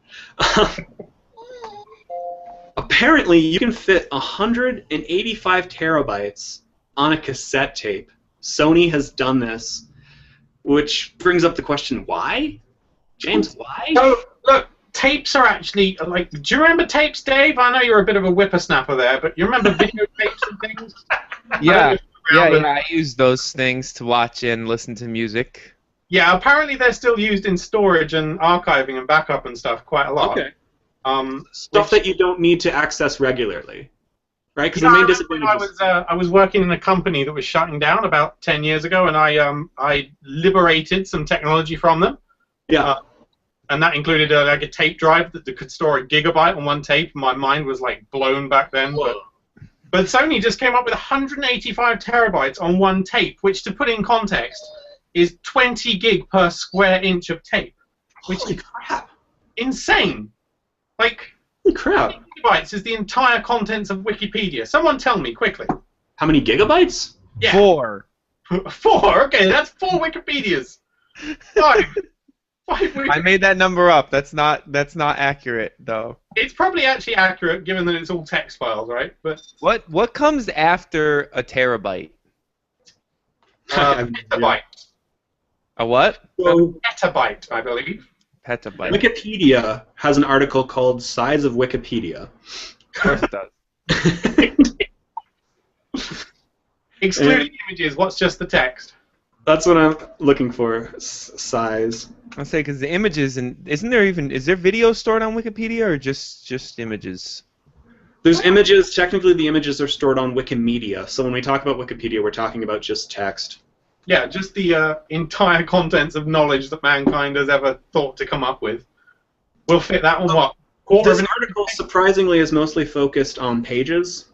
Apparently, you can fit 185 terabytes on a cassette tape. Sony has done this, which brings up the question, why? James, why? So, look, tapes are actually, like, do you remember tapes, Dave? I know you're a bit of a whippersnapper there, but you remember videotapes and things? Yeah, I use those things to watch and listen to music. Yeah, apparently they're still used in storage and archiving and backup and stuff quite a lot. Okay. Stuff that you don't need to access regularly, right? Because the main disadvantage I was working in a company that was shutting down about 10 years ago, and I liberated some technology from them. Yeah. And that included like a tape drive that could store a gigabyte on one tape. My mind was like blown back then. But Sony just came up with 185 terabytes on one tape, which, to put in context, is 20 gig per square inch of tape, which Holy is crap. insane. Like, Holy crap. 20 gigabytes is the entire contents of Wikipedia. Someone tell me quickly. How many gigabytes? Yeah. 4. 4. Okay, that's 4 Wikipedias. 5. 5 I made that number up. That's not accurate though. It's probably actually accurate, given that it's all text files, right? But What comes after a terabyte? petabyte. A what? So, Petabyte, I believe. Petabyte. Wikipedia has an article called Size of Wikipedia. Of course it does. Excluding images, what's just the text? That's what I'm looking for, size. I'll say because the images and is there video stored on Wikipedia or just images? There's images. Technically, the images are stored on Wikimedia. So when we talk about Wikipedia, we're talking about just text. Yeah, just the entire contents of knowledge that mankind has ever thought to come up with. We'll fit that on what? This article, surprisingly, is mostly focused on pages.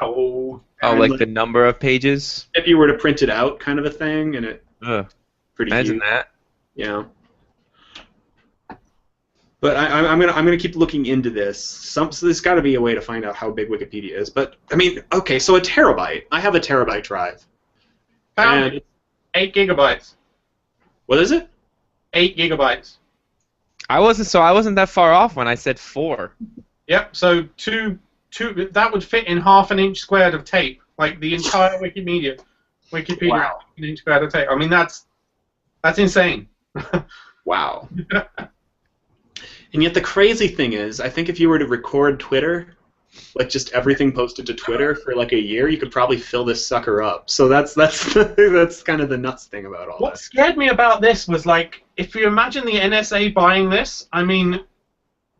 Oh, like the number of pages? If you were to print it out, kind of a thing, and it pretty Imagine huge. that. Yeah. But I'm gonna keep looking into this. So there's got to be a way to find out how big Wikipedia is. But I mean, okay, so a terabyte. I have a terabyte drive. found it. 8 gigabytes. What is it? 8 gigabytes. I wasn't that far off when I said 4. Yep. So two. That would fit in half an inch squared of tape, like the entire Wikipedia. Wikipedia, Wow. half an inch squared of tape. I mean, that's insane. Wow. And yet the crazy thing is, I think if you were to record Twitter, like just everything posted to Twitter for like a year, you could probably fill this sucker up. So that's kind of the nuts thing about all What that. scared me about this was, like, if you imagine the NSA buying this, I mean,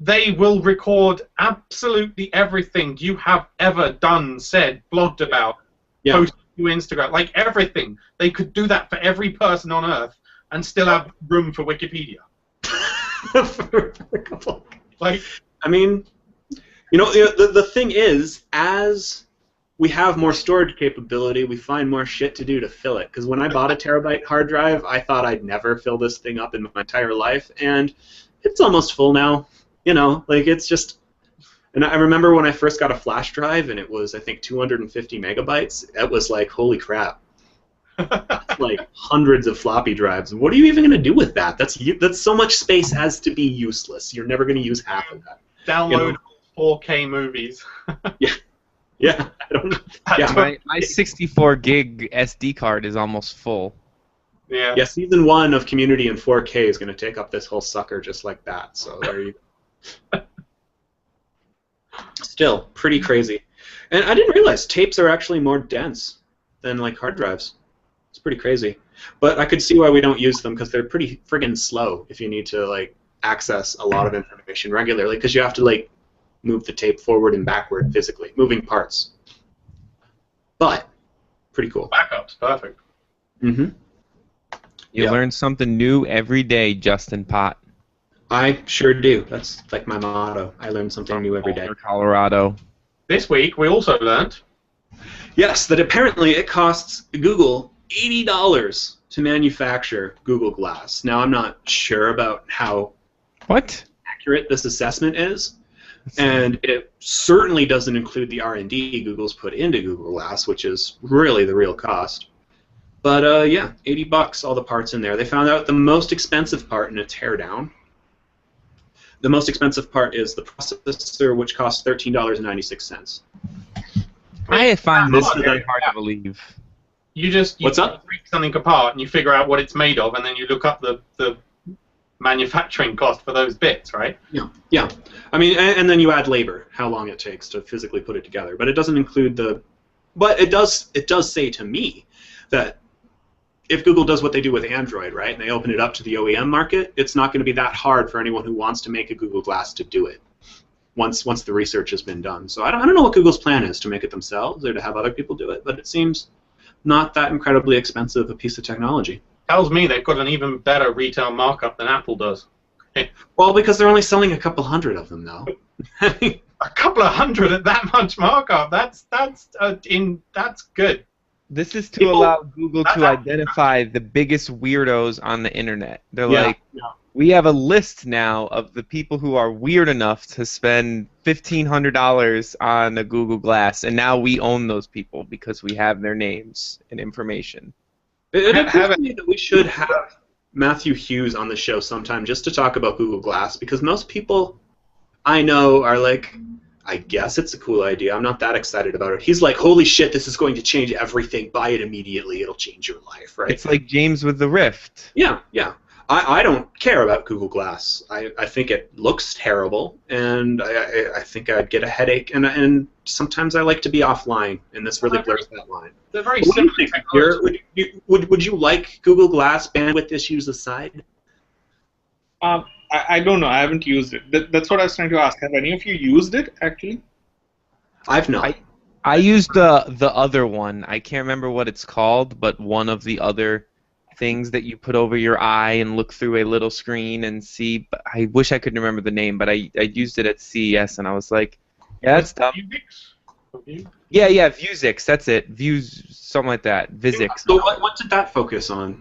they will record absolutely everything you have ever done, said, blogged about, posted to Instagram, like everything. They could do that for every person on Earth and still have room for Wikipedia. For a couple. Like, I mean, you know, the thing is, as we have more storage capability, we find more shit to do to fill it. Because when I bought a terabyte hard drive, I thought I'd never fill this thing up in my entire life, and it's almost full now. You know, like it's just. And I remember when I first got a flash drive, and it was, I think, 250 megabytes. It was like, holy crap. Like hundreds of floppy drives. What are you even going to do with that? That's so much space as to be useless. You're never going to use half of that. download 4K movies. Yeah. I don't know. Yeah. My 64 gig SD card is almost full. Yeah. Yeah, season 1 of Community in 4K is going to take up this whole sucker just like that. So there you go. Still, pretty crazy. And I didn't realize tapes are actually more dense than like hard drives. It's pretty crazy. But I could see why we don't use them, because they're pretty friggin' slow if you need to like access a lot of information regularly, because you have to like move the tape forward and backward physically, moving parts. But pretty cool. Backups, perfect. Mm-hmm. You Yeah. learn something new every day, Justin Pott. I sure do. That's like my motto. I learn something new every day. Boulder, Colorado. This week we also learned. Yes, that apparently it costs Google $80 to manufacture Google Glass. Now, I'm not sure about how accurate this assessment is, and it certainly doesn't include the R&D Google's put into Google Glass, which is really the real cost. But yeah, $80, all the parts in there. They found out the most expensive part in a teardown. The most expensive part is the processor, which costs $13.96. I find this very hard to believe. What's up? Break something apart and you figure out what it's made of, and then you look up the manufacturing cost for those bits, right? Yeah. I mean, and then you add labor, how long it takes to physically put it together. But it doesn't include the. But it does say to me that if Google does what they do with Android, right, and they open it up to the OEM market, it's not going to be that hard for anyone who wants to make a Google Glass to do it once the research has been done. So I don't know what Google's plan is, to make it themselves or to have other people do it, but it seems not that incredibly expensive a piece of technology. Tells me they've got an even better retail markup than Apple does. Well, because they're only selling a couple hundred of them, though. A couple of hundred at that much markup. That's good. This is to allow Google to identify the biggest weirdos on the internet. They're like, we have a list now of the people who are weird enough to spend $1,500 on a Google Glass, and now we own those people because we have their names and information. It occurs to me that we should have Matthew Hughes on the show sometime just to talk about Google Glass, because most people I know are like, I guess it's a cool idea. I'm not that excited about it. He's like, holy shit, this is going to change everything. Buy it immediately. It'll change your life, right? It's like James with the Rift. Yeah. I don't care about Google Glass. I think it looks terrible, and I think I'd get a headache, and sometimes I like to be offline, and this really blurs that line. They're very similar. Would you like Google Glass, bandwidth issues aside? I don't know. I haven't used it. That's what I was trying to ask. Have any of you used it, actually? I've not. I used the other one. I can't remember what it's called, but one of the other things that you put over your eye and look through a little screen and see. But I wish I could remember the name, but I used it at CES, and I was like, yeah, that's dumb. Yeah, Vuzix. That's it. Views, something like that. Vuzix. So what did that focus on?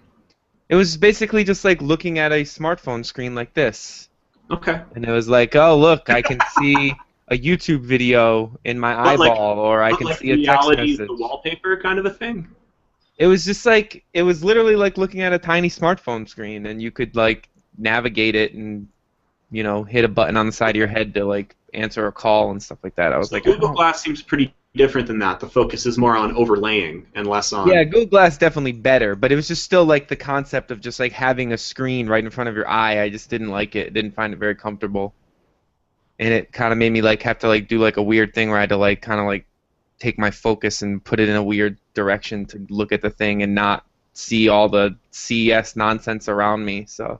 It was basically just like looking at a smartphone screen like this. Okay. And it was like, oh, look, I can see a YouTube video in my eyeball, or I can see a text message. The wallpaper kind of a thing? It was just like, it was literally like looking at a tiny smartphone screen, and you could like navigate it and, you know, hit a button on the side of your head to like answer a call and stuff like that. I was like, Google Glass seems pretty different than that. The focus is more on overlaying and less on... Yeah, Google Glass definitely better, but it was just still like the concept of just like having a screen right in front of your eye. I just didn't like it. Didn't find it very comfortable. And it kind of made me like have to like do like a weird thing where I had to like kind of like take my focus and put it in a weird direction to look at the thing and not see all the CES nonsense around me. So.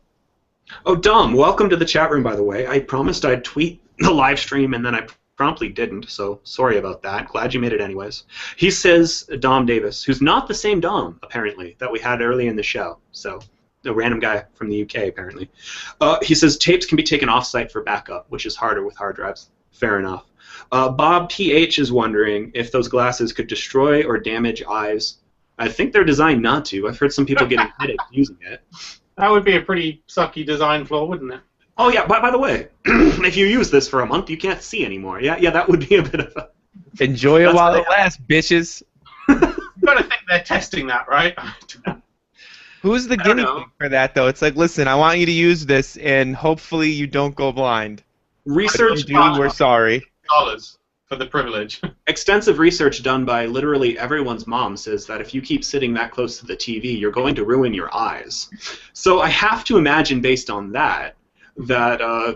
Oh, Dom, welcome to the chat room, by the way. I promised I'd tweet the live stream, and then I promptly didn't, so sorry about that. Glad you made it anyways. He says, Dom Davis, who's not the same Dom, apparently, that we had early in the show. So, a random guy from the UK, apparently. He says, tapes can be taken off-site for backup, which is harder with hard drives. Fair enough. Bob PH is wondering if those glasses could destroy or damage eyes. I think they're designed not to. I've heard some people getting headaches using it. That would be a pretty sucky design flaw, wouldn't it? Oh, yeah, by the way, if you use this for a month, you can't see anymore. Yeah, that would be a bit of a... Enjoy it while it lasts, bitches. You've got to think they're testing that, right? Who's the guinea pig for that, though? It's like, listen, I want you to use this, and hopefully you don't go blind. Research done, we're sorry. $1 for the privilege. Extensive research done by literally everyone's mom says that if you keep sitting that close to the TV, you're going to ruin your eyes. So I have to imagine, based on that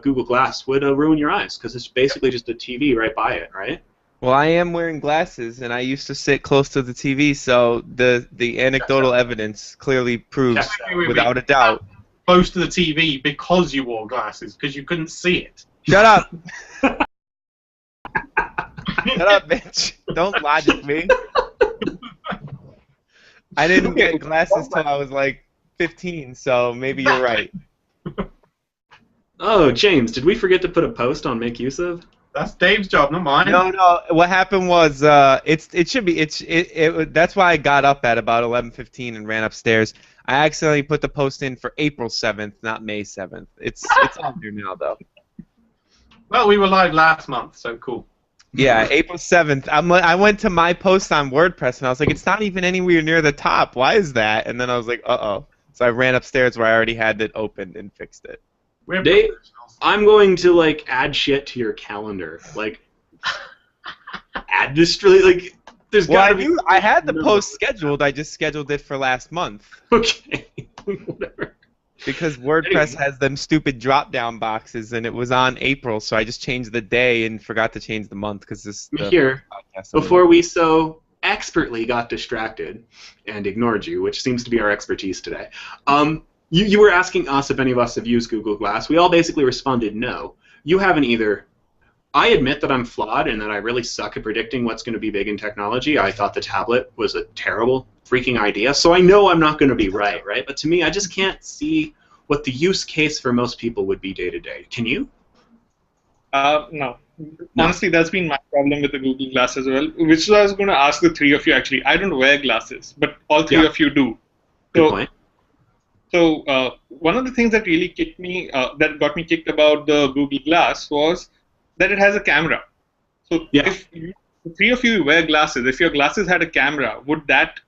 Google Glass would ruin your eyes, because it's basically just a TV right by it, right? Well, I am wearing glasses, and I used to sit close to the TV, so the anecdotal evidence clearly proves, without a doubt. Close to the TV because you wore glasses, because you couldn't see it. Shut up! Shut up, bitch. Don't logic me. I didn't get glasses till I was like 15, so maybe you're right. Oh, James, did we forget to put a post on Make Use Of? That's Dave's job, not mine. No. What happened was, that's why I got up at about 11:15 and ran upstairs. I accidentally put the post in for April 7th, not May 7th. It's on there now, though. Well, we were live last month, so cool. Yeah, April 7th. I went to my post on WordPress, and I was like, it's not even anywhere near the top. Why is that? And then I was like, uh-oh. So I ran upstairs where I already had it opened and fixed it. Dave, I'm going to, like, add shit to your calendar. Like, add this, like, there's gotta be... I had the post scheduled. I just scheduled it for last month. Okay, whatever. Because WordPress has them stupid drop-down boxes, and it was on April, so I just changed the day and forgot to change the month because this. Here, before we so expertly got distracted and ignored you, which seems to be our expertise today. You were asking us if any of us have used Google Glass. We all basically responded no. You haven't either. I admit that I'm flawed and that I really suck at predicting what's going to be big in technology. I thought the tablet was a terrible freaking idea, so I know I'm not going to be right? But to me, I just can't see what the use case for most people would be day to day. Can you? No. Honestly, that's been my problem with the Google Glass as well, which I was going to ask the three of you actually. I don't wear glasses, but all three of you do. Good point. So one of the things that really kicked me, that got me kicked about the Google Glass was that it has a camera. So if the three of you wear glasses, if your glasses had a camera, would that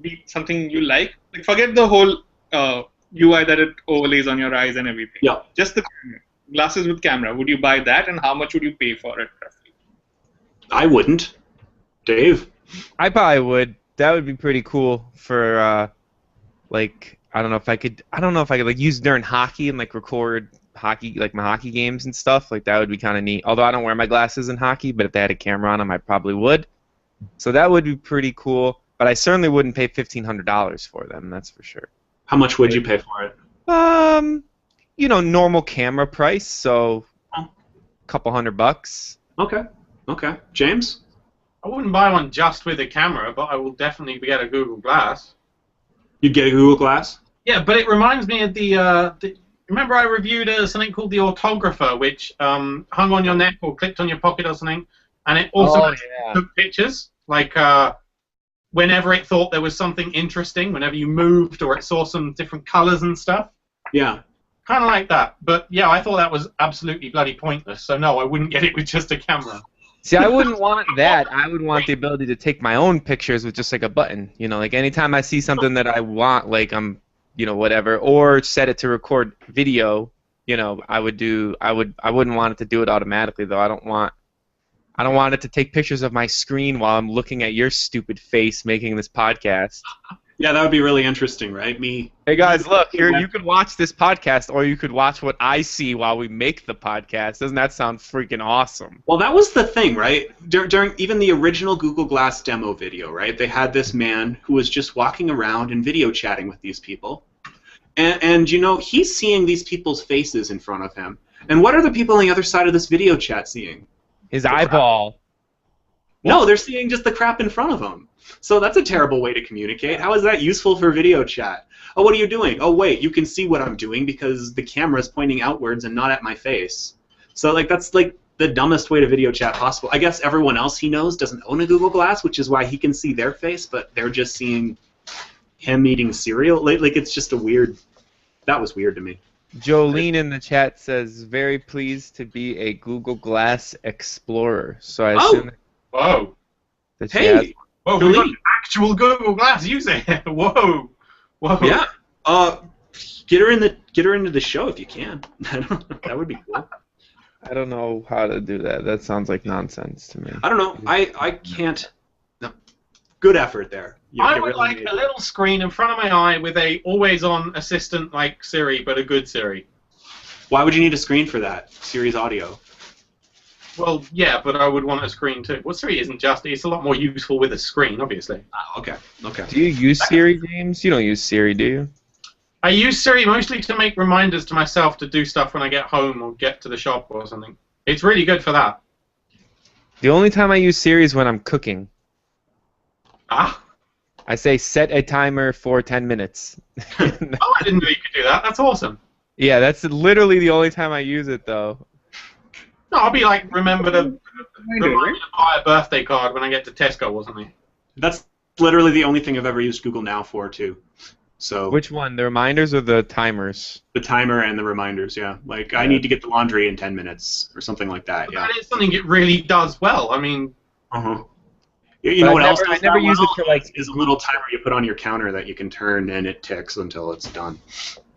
be something you like? Like, forget the whole UI that it overlays on your eyes and everything. Yeah. Just the camera. Glasses with camera. Would you buy that, and how much would you pay for it? Roughly? I wouldn't. Dave? I probably would. That would be pretty cool for like I don't know if I could like use during hockey and like record hockey, like my hockey games and stuff. Like that would be kind of neat. Although I don't wear my glasses in hockey, but if they had a camera on them, I probably would. So that would be pretty cool. But I certainly wouldn't pay $1,500 for them. That's for sure. How much would you pay for it? You know, normal camera price, so a couple $100. Okay. James? I wouldn't buy one just with a camera, but I will definitely get a Google Glass. You'd get a Google Glass? Yeah, but it reminds me of the remember I reviewed something called the Autographer, which hung on your neck or clicked on your pocket or something, and it also took pictures, like whenever it thought there was something interesting, whenever you moved or it saw some different colors and stuff. Yeah. Kind of like that. But yeah, I thought that was absolutely bloody pointless, so no, I wouldn't get it with just a camera. See, I wouldn't want that. I would want the ability to take my own pictures with just like a button. You know, like anytime I see something that I want, like you know, whatever, or set it to record video, you know, I wouldn't want it to do it automatically though. I don't want it to take pictures of my screen while I'm looking at your stupid face making this podcast. Yeah, that would be really interesting, right? Hey guys, look, here you could watch this podcast, or you could watch what I see while we make the podcast. Doesn't that sound freaking awesome? Well, that was the thing, right? During even the original Google Glass demo video, right? They had this man who was just walking around and video chatting with these people. And you know, he's seeing these people's faces in front of him. And what are the people on the other side of this video chat seeing? His eyeball. No, they're seeing just the crap in front of them. So that's a terrible way to communicate. How is that useful for video chat? Oh, what are you doing? Oh, wait, you can see what I'm doing because the camera's pointing outwards and not at my face. So, like, that's, like, the dumbest way to video chat possible. I guess everyone else he knows doesn't own a Google Glass, which is why he can see their face, but they're just seeing him eating cereal. Like, it's just a weird... That was weird to me. Jolene in the chat says, very pleased to be a Google Glass Explorer. So I assume Whoa. that she has... Whoa, we got an actual Google Glass user. Whoa. Yeah. Get her into the show if you can. That would be cool. I don't know how to do that. That sounds like nonsense to me. I don't know. I can't. No. Good effort there. I would like a little screen in front of my eye with a always-on assistant like Siri, but a good Siri. Why would you need a screen for that? Siri's audio. Well, yeah, but I would want a screen too. Well, Siri isn't just... It's a lot more useful with a screen, obviously. Oh, okay. Do you use Siri, James? You don't use Siri, do you? I use Siri mostly to make reminders to myself to do stuff when I get home or get to the shop or something. It's really good for that. The only time I use Siri is when I'm cooking. Ah? I say set a timer for 10 minutes. Oh, I didn't know you could do that. That's awesome. Yeah, that's literally the only time I use it, though. No, I'll be like, remember to Reminder, buy a birthday card when I get to Tesco or something. That's literally the only thing I've ever used Google Now for, too. So Which one? The reminders or the timers? the timer and the reminders, yeah. Like, I need to get the laundry in 10 minutes or something like that, yeah. That is something it really does well. I mean... Uh-huh. You know what else I never use it for, like... is a little timer you put on your counter that you can turn, and it ticks until it's done.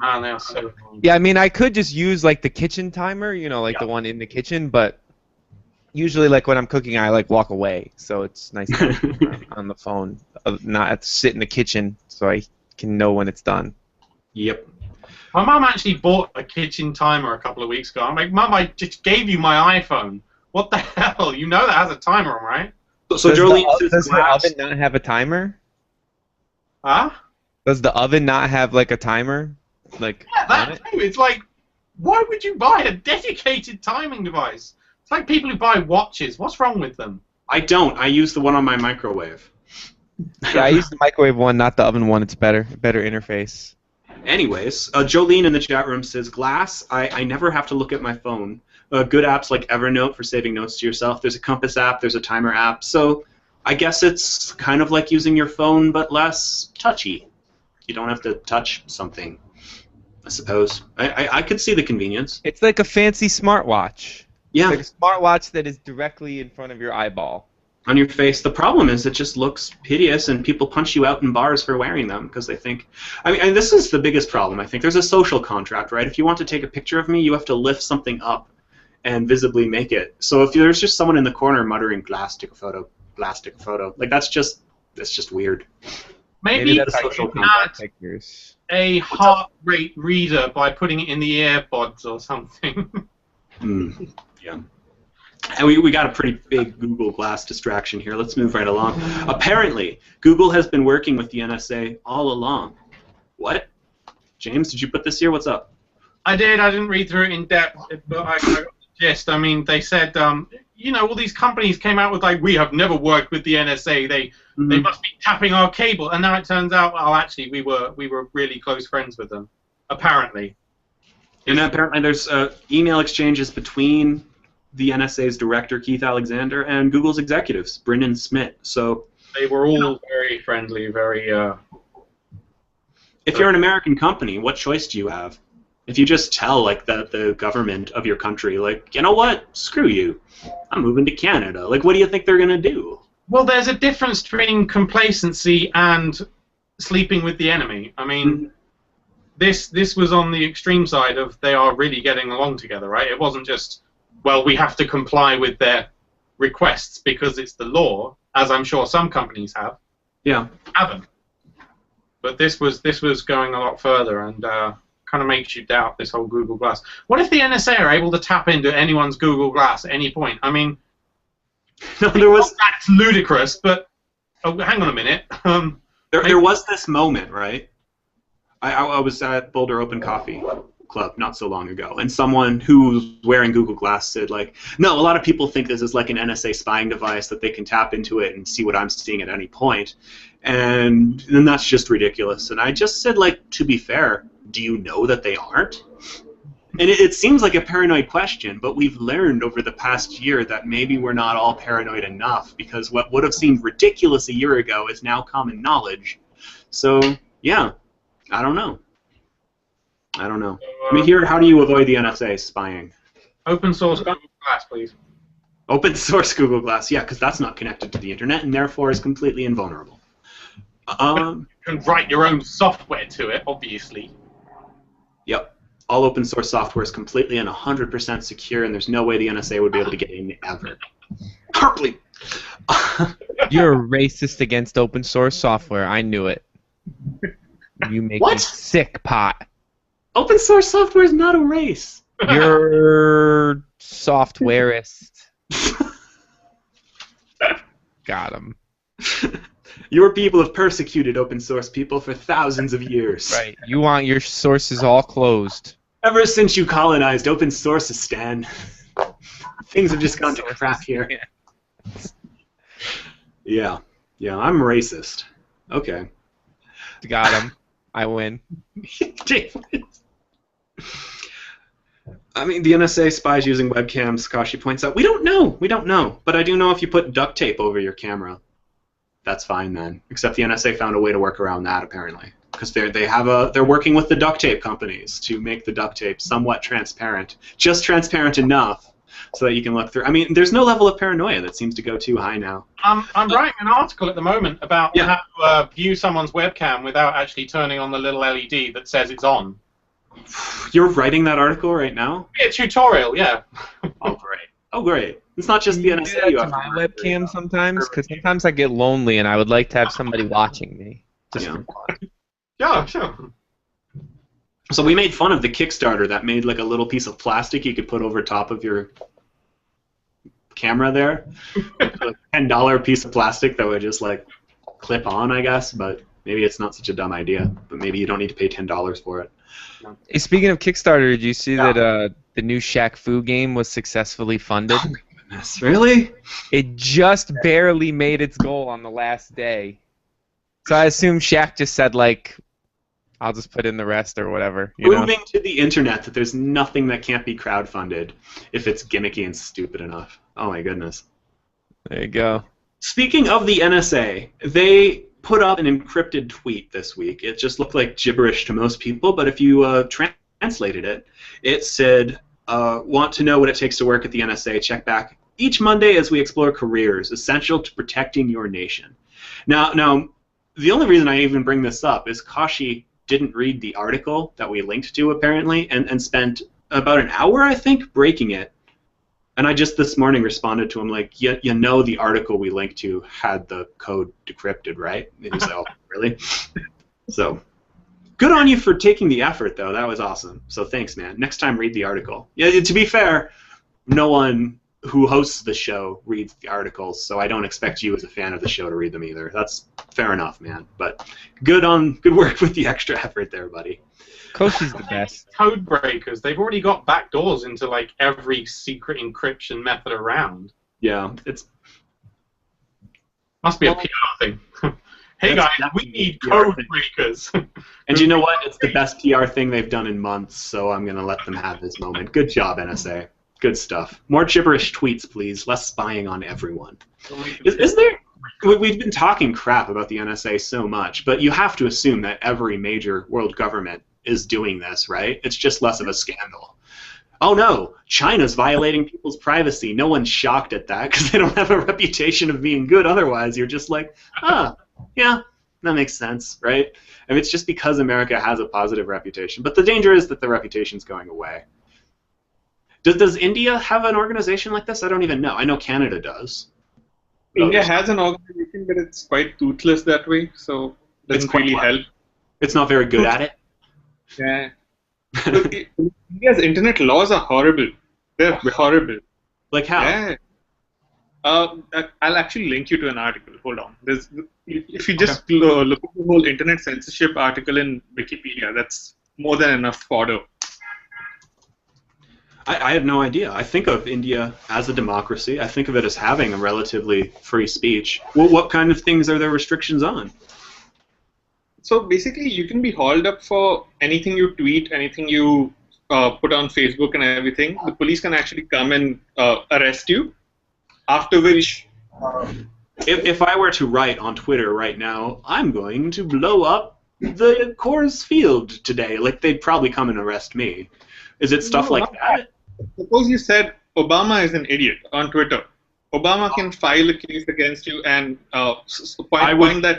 Oh, they're so... Yeah, I mean, I could just use, like, the kitchen timer, you know, like the one in the kitchen, but usually, like, when I'm cooking, I, like, walk away, so it's nice to on the phone, not have to sit in the kitchen so I can know when it's done. Yep. My mum actually bought a kitchen timer a couple of weeks ago. I'm like, Mum, I just gave you my iPhone. What the hell? You know that has a timer on, right? So Jolene does the oven not have a timer? Huh? Does the oven not have, like, a timer? Like, Yeah, on that it? too. It's like, why would you buy a dedicated timing device? It's like people who buy watches. What's wrong with them? I don't. I use the one on my microwave. Yeah, I use the microwave one, not the oven one. It's better interface. Anyways, Jolene in the chat room says, Glass, I never have to look at my phone. Good apps like Evernote for saving notes to yourself. There's a compass app. There's a timer app. So I guess it's kind of like using your phone, but less touchy. You don't have to touch something, I suppose. I could see the convenience. It's like a fancy smartwatch. Yeah. It's like a smartwatch that is directly in front of your eyeball. On your face. The problem is it just looks hideous, and people punch you out in bars for wearing them because they think... I mean, and this is the biggest problem, I think. There's a social contract, right? If you want to take a picture of me, you have to lift something up and visibly make it. So if there's just someone in the corner muttering, Glass, take a photo, Glass, take a photo, like that's just weird. Maybe that's the how social you contract. take pictures. A heart rate reader by putting it in the AirPods or something. Yeah. And we got a pretty big Google Glass distraction here. Let's move right along. Apparently, Google has been working with the NSA all along. What? James, did you put this here? What's up? I did. I didn't read through it in depth, but I got the gist. I mean, they said, you know, all these companies came out with like, we have never worked with the NSA. They must be tapping our cable, and now it turns out, oh, actually, we were really close friends with them. Apparently. And apparently, there's email exchanges between the NSA's director, Keith Alexander, and Google's executives, Brendan Smith. So they were all very friendly, very... If you're an American company, what choice do you have? If you just tell, like, the government of your country, like, you know what? Screw you. I'm moving to Canada. Like, what do you think they're going to do? Well, there's a difference between complacency and sleeping with the enemy. I mean, this was on the extreme side of they are really getting along together, right? It wasn't just... well, we have to comply with their requests because it's the law, as I'm sure some companies have. Yeah. Haven't. But this was going a lot further, and kind of makes you doubt this whole Google Glass. What if the NSA are able to tap into anyone's Google Glass at any point? I mean, no, that's ludicrous, but hang on a minute. There was this moment, right? I was at Boulder Open Coffee Club not so long ago, and someone who's wearing Google Glass said, like, no, a lot of people think this is like an NSA spying device that they can tap into it and see what I'm seeing at any point, and then that's just ridiculous. And I just said, like, to be fair, do you know that they aren't? And it seems like a paranoid question, but we've learned over the past year that maybe we're not all paranoid enough, because what would have seemed ridiculous a year ago is now common knowledge. So, yeah, I don't know. I mean, here, how do you avoid the NSA spying? Open source Google Glass, please. Open source Google Glass, yeah, because that's not connected to the internet and therefore is completely invulnerable. You can write your own software to it, obviously. Yep. All open source software is completely and 100% secure, and there's no way the NSA would be able to get in ever. Harpley! You're racist against open source software. I knew it. You make me sick, Pot. Open source software is not a race. You're softwareist. Got him. Your people have persecuted open source people for thousands of years. Right. You want your sources all closed. Ever since you colonized open sourceistan, things have just gone to crap here. Yeah. Yeah, I'm racist. Okay. Got him. I win. David. I mean, the NSA spies using webcams, Kashi points out. We don't know. We don't know. But I do know if you put duct tape over your camera, that's fine then. Except the NSA found a way to work around that, apparently. Because they're working with the duct tape companies to make the duct tape somewhat transparent. Just transparent enough so that you can look through. I mean, there's no level of paranoia that seems to go too high now. I'm writing an article at the moment about how to view someone's webcam without actually turning on the little LED that says it's on. You're writing that article right now? Yeah, tutorial, yeah. Oh, great. Oh, great. It's not just the NSA. Do that to my webcam sometimes, because sometimes I get lonely and I would like to have somebody watching me. Just for fun. Yeah, sure. So we made fun of the Kickstarter that made like a little piece of plastic you could put over top of your camera there. A $10 piece of plastic that would just like clip on, I guess, but maybe it's not such a dumb idea. But maybe you don't need to pay $10 for it. Hey, speaking of Kickstarter, did you see that the new Shaq Fu game was successfully funded? Oh my goodness, really? It just barely made its goal on the last day. So I assume Shaq just said, like, I'll just put in the rest or whatever. Proving to the internet that there's nothing that can't be crowdfunded if it's gimmicky and stupid enough. Oh my goodness. There you go. Speaking of the NSA, they put up an encrypted tweet this week. It just looked like gibberish to most people, but if you translated it, it said, want to know what it takes to work at the NSA, check back each Monday as we explore careers essential to protecting your nation. Now, the only reason I even bring this up is Kashi didn't read the article that we linked to, apparently, and spent about an hour, I think, breaking it. And I just this morning responded to him like, you know the article we linked to had the code decrypted, right? And he said, oh, really? So, good on you for taking the effort, though. That was awesome. So thanks, man. Next time, read the article. Yeah, to be fair, no one who hosts the show reads the articles, so I don't expect you as a fan of the show to read them either. That's fair enough, man. But good work with the extra effort there, buddy. Koshi's the best. Code breakers. They've already got backdoors into like every secret encryption method around. Yeah, it's must be a PR thing. Hey guys, we need code breakers. And you know what? It's the best PR thing they've done in months, so I'm gonna let them have this moment. Good job, NSA. Good stuff. More gibberish tweets, please. Less spying on everyone. Is there? We've been talking crap about the NSA so much, but you have to assume that every major world government is doing this, right? It's just less of a scandal. Oh no, China's violating people's privacy. No one's shocked at that because they don't have a reputation of being good. Otherwise, you're just like, yeah, that makes sense, right? I mean, it's just because America has a positive reputation. But the danger is that the reputation's going away. Does India have an organization like this? I don't even know. I know Canada does. India has an organization, but it's quite toothless that way, so it doesn't really help. It's not very good at it? Yeah. Look, India's internet laws are horrible. They're horrible. Like how? Yeah. I'll actually link you to an article. Hold on. If you just look at the whole internet censorship article in Wikipedia, that's more than enough fodder. I have no idea. I think of India as a democracy. I think of it as having a relatively free speech. Well, what kind of things are there restrictions on? So basically, you can be hauled up for anything you tweet, anything you put on Facebook and everything. The police can actually come and arrest you, after which... If I were to write on Twitter right now, I'm going to blow up the Coors Field today, like they'd probably come and arrest me. Is it stuff like that? Suppose you said Obama is an idiot on Twitter. Obama can file a case against you and point that...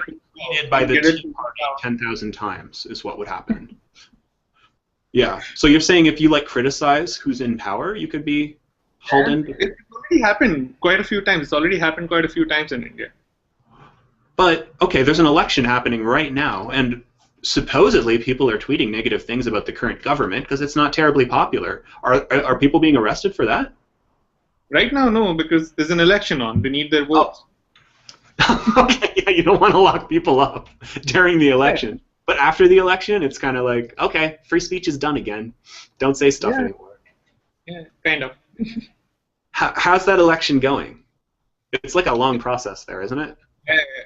by the Tea Party 10,000 times is what would happen. Yeah. So you're saying if you like criticize who's in power, you could be hauled in? It's already happened quite a few times. It's already happened quite a few times in India. But, okay, there's an election happening right now, and supposedly people are tweeting negative things about the current government because it's not terribly popular. Are people being arrested for that? Right now, no, because there's an election on. They need their votes. Okay, yeah, you don't want to lock people up during the election. Yeah. But after the election, it's kind of like, okay, free speech is done again. Don't say stuff anymore. Yeah, kind of. How's that election going? It's like a long process there, isn't it?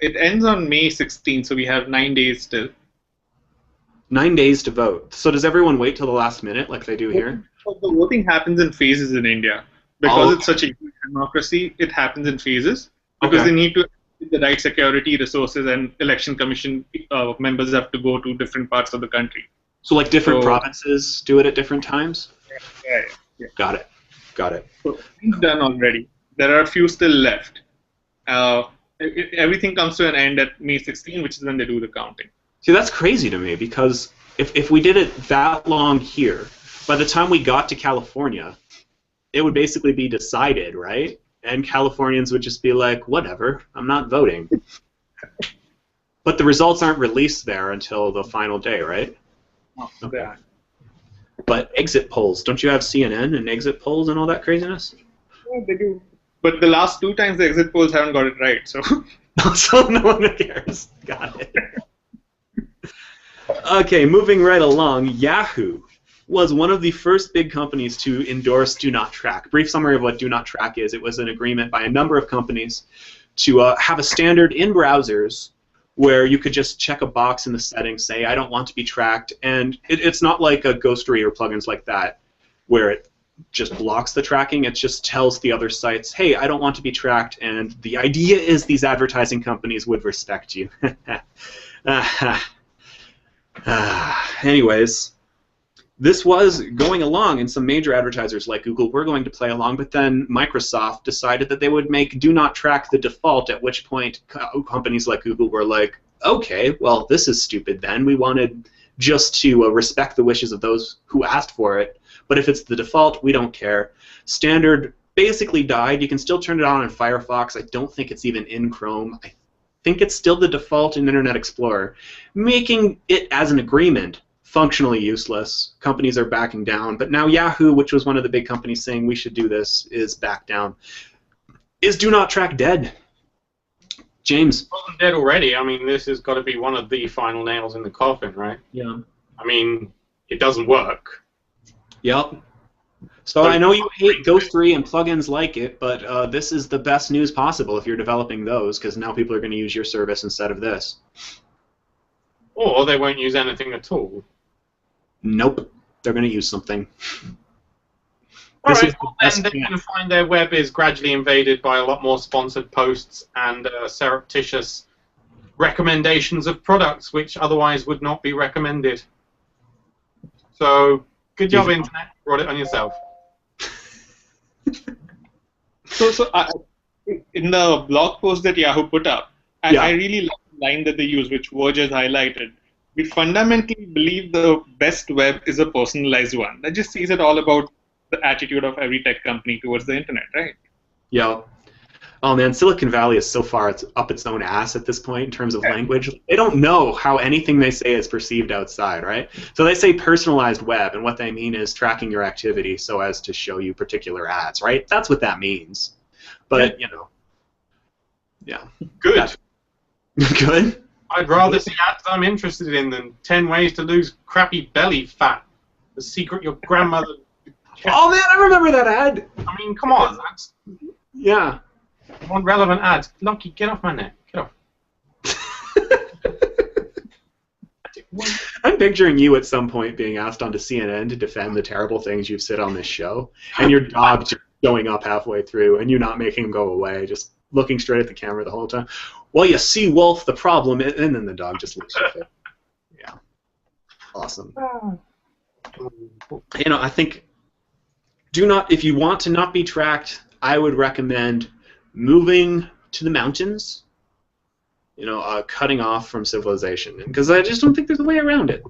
It ends on May 16th, so we have 9 days still. 9 days to vote. So does everyone wait till the last minute like they do here? So the voting happens in phases in India. Because it's such a huge democracy, it happens in phases. Because they need to have the right security, resources, and election commission members have to go to different parts of the country. So like different provinces do it at different times? Yeah. Got it. So it's done already. There are a few still left. Everything comes to an end at May 16, which is when they do the counting. See, that's crazy to me, because if we did it that long here, by the time we got to California, it would basically be decided, right? And Californians would just be like, whatever, I'm not voting. But the results aren't released there until the final day, right? Okay. But exit polls, don't you have CNN and exit polls and all that craziness? Yeah, they do. But the last 2 times the exit polls haven't got it right, so... So no one cares. Got it. Okay, moving right along, Yahoo was one of the first big companies to endorse Do Not Track. Brief summary of what Do Not Track is. It was an agreement by a number of companies to have a standard in browsers where you could just check a box in the settings, say, I don't want to be tracked, and it's not like a Ghostery or plugins like that where it just blocks the tracking. It just tells the other sites, hey, I don't want to be tracked, and the idea is these advertising companies would respect you. Anyways, this was going along, and some major advertisers like Google were going to play along, but then Microsoft decided that they would make Do Not Track the default, at which point companies like Google were like, okay, well, this is stupid then. We wanted just to respect the wishes of those who asked for it, but if it's the default, we don't care. Standard basically died. You can still turn it on in Firefox. I don't think it's even in Chrome. I think it's still the default in Internet Explorer, making it as an agreement functionally useless. Companies are backing down, but now Yahoo, which was one of the big companies saying we should do this, is back down. Is Do Not Track dead? James? It wasn't dead already. I mean, this has got to be one of the final nails in the coffin, right? Yeah. I mean, it doesn't work. Yep. So I know you hate Ghostery and plugins like it, but this is the best news possible if you're developing those, because now people are going to use your service instead of this. Or they won't use anything at all. Nope. They're going to use something. Alright, well, then they're going to find their web is gradually invaded by a lot more sponsored posts and surreptitious recommendations of products which otherwise would not be recommended. So, good job, Internet. Brought it on yourself. In the blog post that Yahoo put up, I really like the line that they use, which Verge has highlighted. We fundamentally believe the best web is a personalized one. That just says it all about the attitude of every tech company towards the internet, right? Yeah. Oh man, Silicon Valley is so far up its own ass at this point in terms of language. They don't know how anything they say is perceived outside, right? So they say personalized web, and what they mean is tracking your activity so as to show you particular ads, right? That's what that means. But, you know, yeah. Good. Good? I'd rather see ads I'm interested in than 10 ways to lose crappy belly fat. The secret your grandmother... Oh man, I remember that ad! I mean, come on. That's... Yeah. I want relevant ads. Lucky, get off my neck. Get off. I'm picturing you at some point being asked onto CNN to defend the terrible things you've said on this show, and your dog just going up halfway through, and you not making him go away, just looking straight at the camera the whole time. Well, you see, Wolf, the problem is... And then the dog just looks at it. Yeah. Awesome. You know, I think... if you want to not be tracked, I would recommend moving to the mountains, you know, cutting off from civilization, because I just don't think there's a way around it.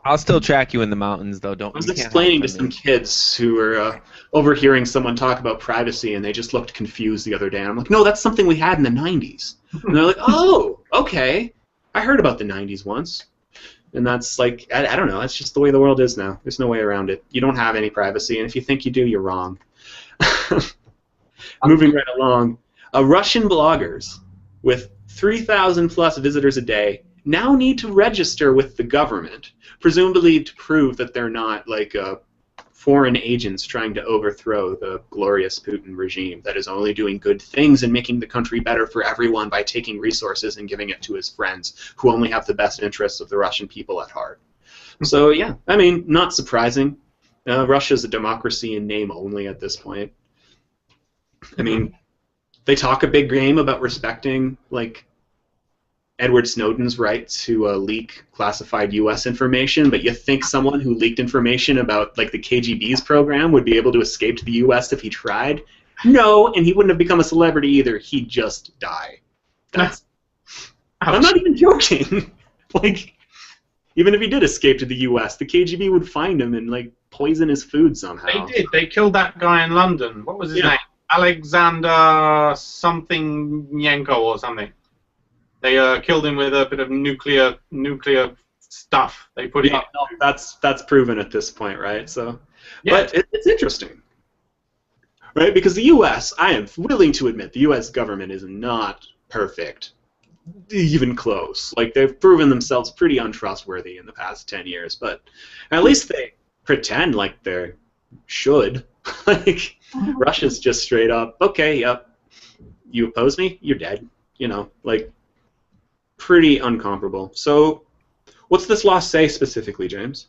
I'll still track you in the mountains, though. I was explaining to some kids who were overhearing someone talk about privacy, and they just looked confused the other day. And I'm like, no, that's something we had in the 90s. And they're like, oh, okay. I heard about the 90s once. And that's like, I don't know, that's just the way the world is now. There's no way around it. You don't have any privacy, and if you think you do, you're wrong. Moving right along, Russian bloggers with 3,000 plus visitors a day now need to register with the government, presumably to prove that they're not like foreign agents trying to overthrow the glorious Putin regime that is only doing good things and making the country better for everyone by taking resources and giving it to his friends who only have the best interests of the Russian people at heart. So, yeah, I mean, not surprising. Russia's a democracy in name only at this point. I mean, they talk a big game about respecting, like, Edward Snowden's right to leak classified U.S. information, but you think someone who leaked information about, like, the KGB's program would be able to escape to the U.S. if he tried? No, and he wouldn't have become a celebrity either. He'd just die. That's... I'm not even joking. Like, even if he did escape to the U.S., the KGB would find him and, like, poison his food somehow. They did. They killed that guy in London. What was his name? Alexander something Yenko or something. They killed him with a bit of nuclear stuff. They put no, that's proven at this point, right? So, yeah. But it's interesting, right? Because the U.S., I am willing to admit, the U.S. government is not perfect, even close. Like, they've proven themselves pretty untrustworthy in the past 10 years, but at least they pretend like they should. Like, Russia's just straight up, okay, yep, you oppose me, you're dead. You know, like, pretty uncomparable. So, what's this law say specifically, James?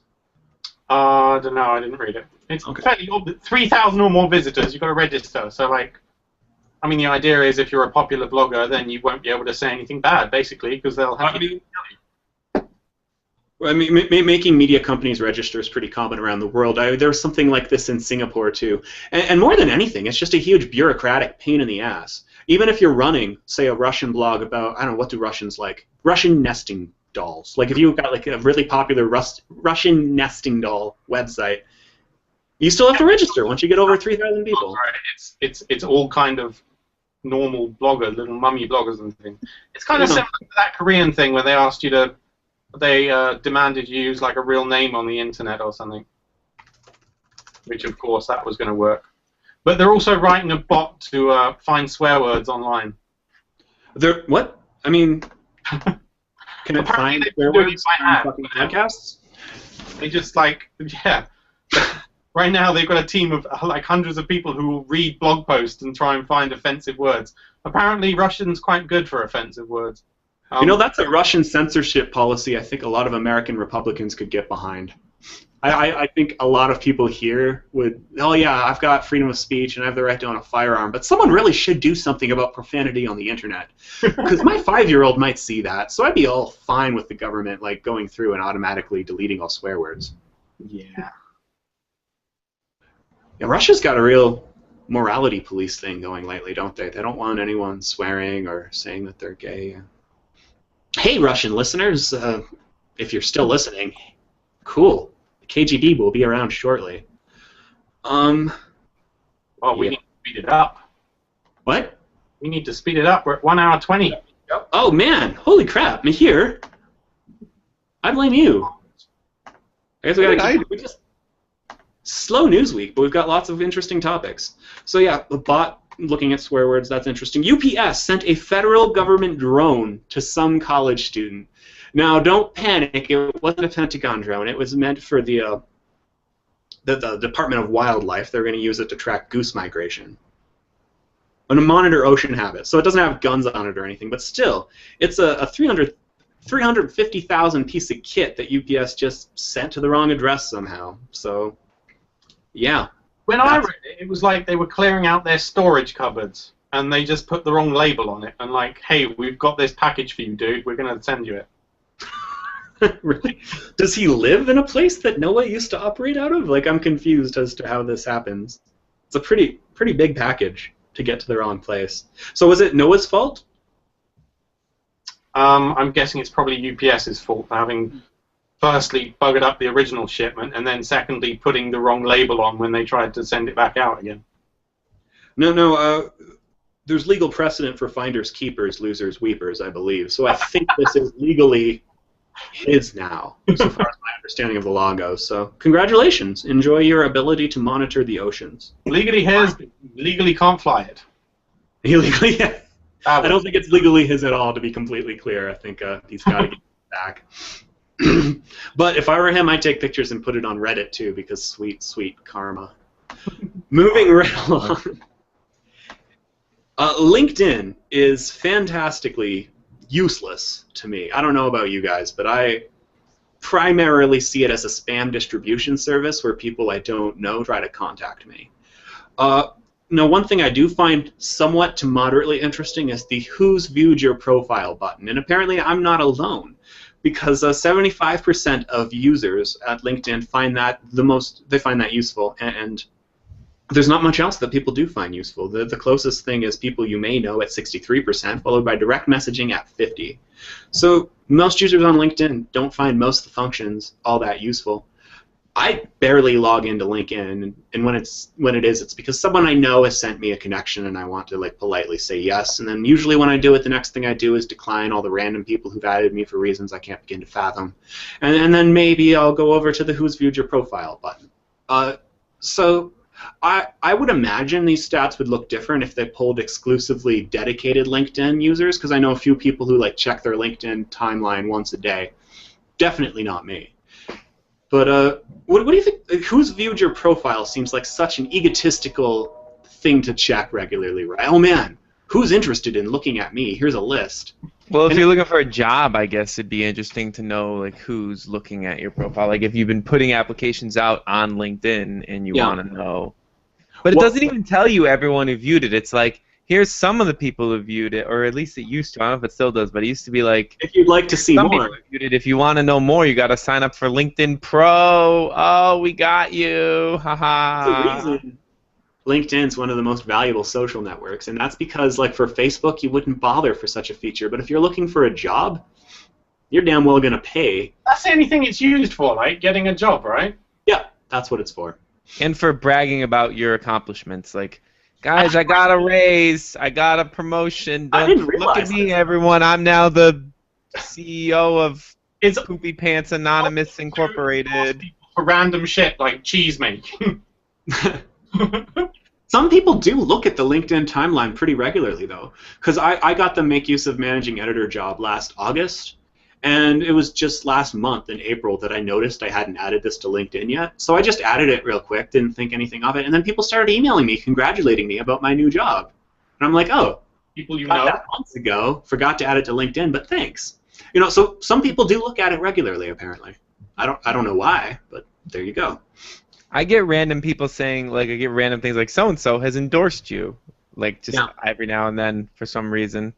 I don't know. I didn't read it. It's fairly old. 3,000 or more visitors, you've got to register. So, like, I mean, the idea is if you're a popular blogger, then you won't be able to say anything bad, basically, because they'll have to. I mean, making media companies register is pretty common around the world. There was something like this in Singapore, too. And more than anything, it's just a huge bureaucratic pain in the ass. Even if you're running, say, a Russian blog about, I don't know, what do Russians like? Russian nesting dolls. Like, if you've got, like, a really popular Russian nesting doll website, you still have to register once you get over 3,000 people. Right. It's all kind of normal bloggers, little mummy bloggers and things. It's kind of similar to that Korean thing where they asked you to, they demanded you use, like, a real name on the internet or something. Which, of course, that was going to work. But they're also writing a bot to find swear words online. What? I mean, can it find swear words on fucking podcasts? They just, like, yeah. Right now they've got a team of, like, hundreds of people who will read blog posts and try and find offensive words. Apparently Russian's quite good for offensive words. You know, that's a Russian censorship policy I think a lot of American Republicans could get behind. I think a lot of people here would, oh yeah, I've got freedom of speech and I have the right to own a firearm, but someone really should do something about profanity on the internet. Because my 5-year-old might see that, so I'd be all fine with the government, like, going through and automatically deleting all swear words. Yeah. Yeah, Russia's got a real morality police thing going lately, don't they? They don't want anyone swearing or saying that they're gay. Hey, Russian listeners, if you're still listening, cool. The KGB will be around shortly. Oh, we need to speed it up. What? We need to speed it up. We're at 1 hour 20. Oh, man. Holy crap. Mahir. I blame you. I guess we just... Slow news week, but we've got lots of interesting topics. So, yeah, the bot looking at swear words, that's interesting. UPS sent a federal government drone to some college student. Now, don't panic. It wasn't a Pentagon drone. It was meant for the Department of Wildlife. They're going to use it to track goose migration and to monitor ocean habits. So it doesn't have guns on it or anything, but still, it's a 350,000 piece of kit that UPS just sent to the wrong address somehow. So, yeah. When I read it, it was like they were clearing out their storage cupboards, and they just put the wrong label on it, and like, hey, we've got this package for you, dude. We're going to send you it. Really? Does he live in a place that Noah used to operate out of? Like, I'm confused as to how this happens. It's a pretty big package to get to the wrong place. So was it Noah's fault? I'm guessing it's probably UPS's fault for having, firstly, buggered up the original shipment, and then secondly, putting the wrong label on when they tried to send it back out again. No, there's legal precedent for finders, keepers, losers, weepers, I believe. So I think this is legally his now, so far as my understanding of the law goes. So congratulations. Enjoy your ability to monitor the oceans. Legally his, legally can't fly it. Illegally, yeah. I don't think it's legally his at all, to be completely clear. I think he's got to get it back. But if I were him, I'd take pictures and put it on Reddit too, because sweet, sweet karma. Moving right along. LinkedIn is fantastically useless to me. I don't know about you guys, but I primarily see it as a spam distribution service where people I don't know try to contact me. Now, one thing I do find somewhat to moderately interesting is the "Who's viewed your profile" button, and apparently I'm not alone, because 75% of users at LinkedIn find that useful, and there's not much else that people do find useful. The closest thing is people you may know at 63%, followed by direct messaging at 50%. So most users on LinkedIn don't find most of the functions all that useful. I barely log into LinkedIn, and when it is, it's because someone I know has sent me a connection, and I want to like politely say yes. And then usually when I do it, the next thing I do is decline all the random people who've added me for reasons I can't begin to fathom. And then maybe I'll go over to the "Who's viewed your profile" button. So I would imagine these stats would look different if they polled exclusively dedicated LinkedIn users, because I know a few people who like check their LinkedIn timeline once a day. Definitely not me. But what do you think? "Who's viewed your profile" seems like such an egotistical thing to check regularly, right? Oh man, who's interested in looking at me? Here's a list. Well, if you're looking for a job, I guess it'd be interesting to know like who's looking at your profile. Like if you've been putting applications out on LinkedIn and you want to know. But it doesn't even tell you everyone who viewed it. It's like, here's some of the people who viewed it, or at least it used to. I don't know if it still does, but it used to be like, if you'd like to see some more. People viewed it. If you want to know more, you got to sign up for LinkedIn Pro. Oh, we got you. Haha. That's the reason LinkedIn's one of the most valuable social networks, and that's because, like, for Facebook, you wouldn't bother for such a feature. But if you're looking for a job, you're damn well gonna pay. That's the only thing it's used for, like getting a job, right? Yeah, that's what it's for. And for bragging about your accomplishments, like, guys, I got a raise, I got a promotion. I didn't Look realize at me, that. everyone. I'm now the CEO of It's Poopy Pants Anonymous Incorporated. for random shit like cheese making. Some people do look at the LinkedIn timeline pretty regularly, though, because I got the make use of managing editor job last August, and it was just last month in April that I noticed I hadn't added this to LinkedIn yet. So I just added it real quick, didn't think anything of it, and then people started emailing me, congratulating me about my new job. And I'm like, oh, People you got know. that months ago, forgot to add it to LinkedIn, but thanks. You know, so some people do look at it regularly, apparently. I don't know why, but there you go. I get random people saying, like, I get random things like, so-and-so has endorsed you, like, just every now and then for some reason.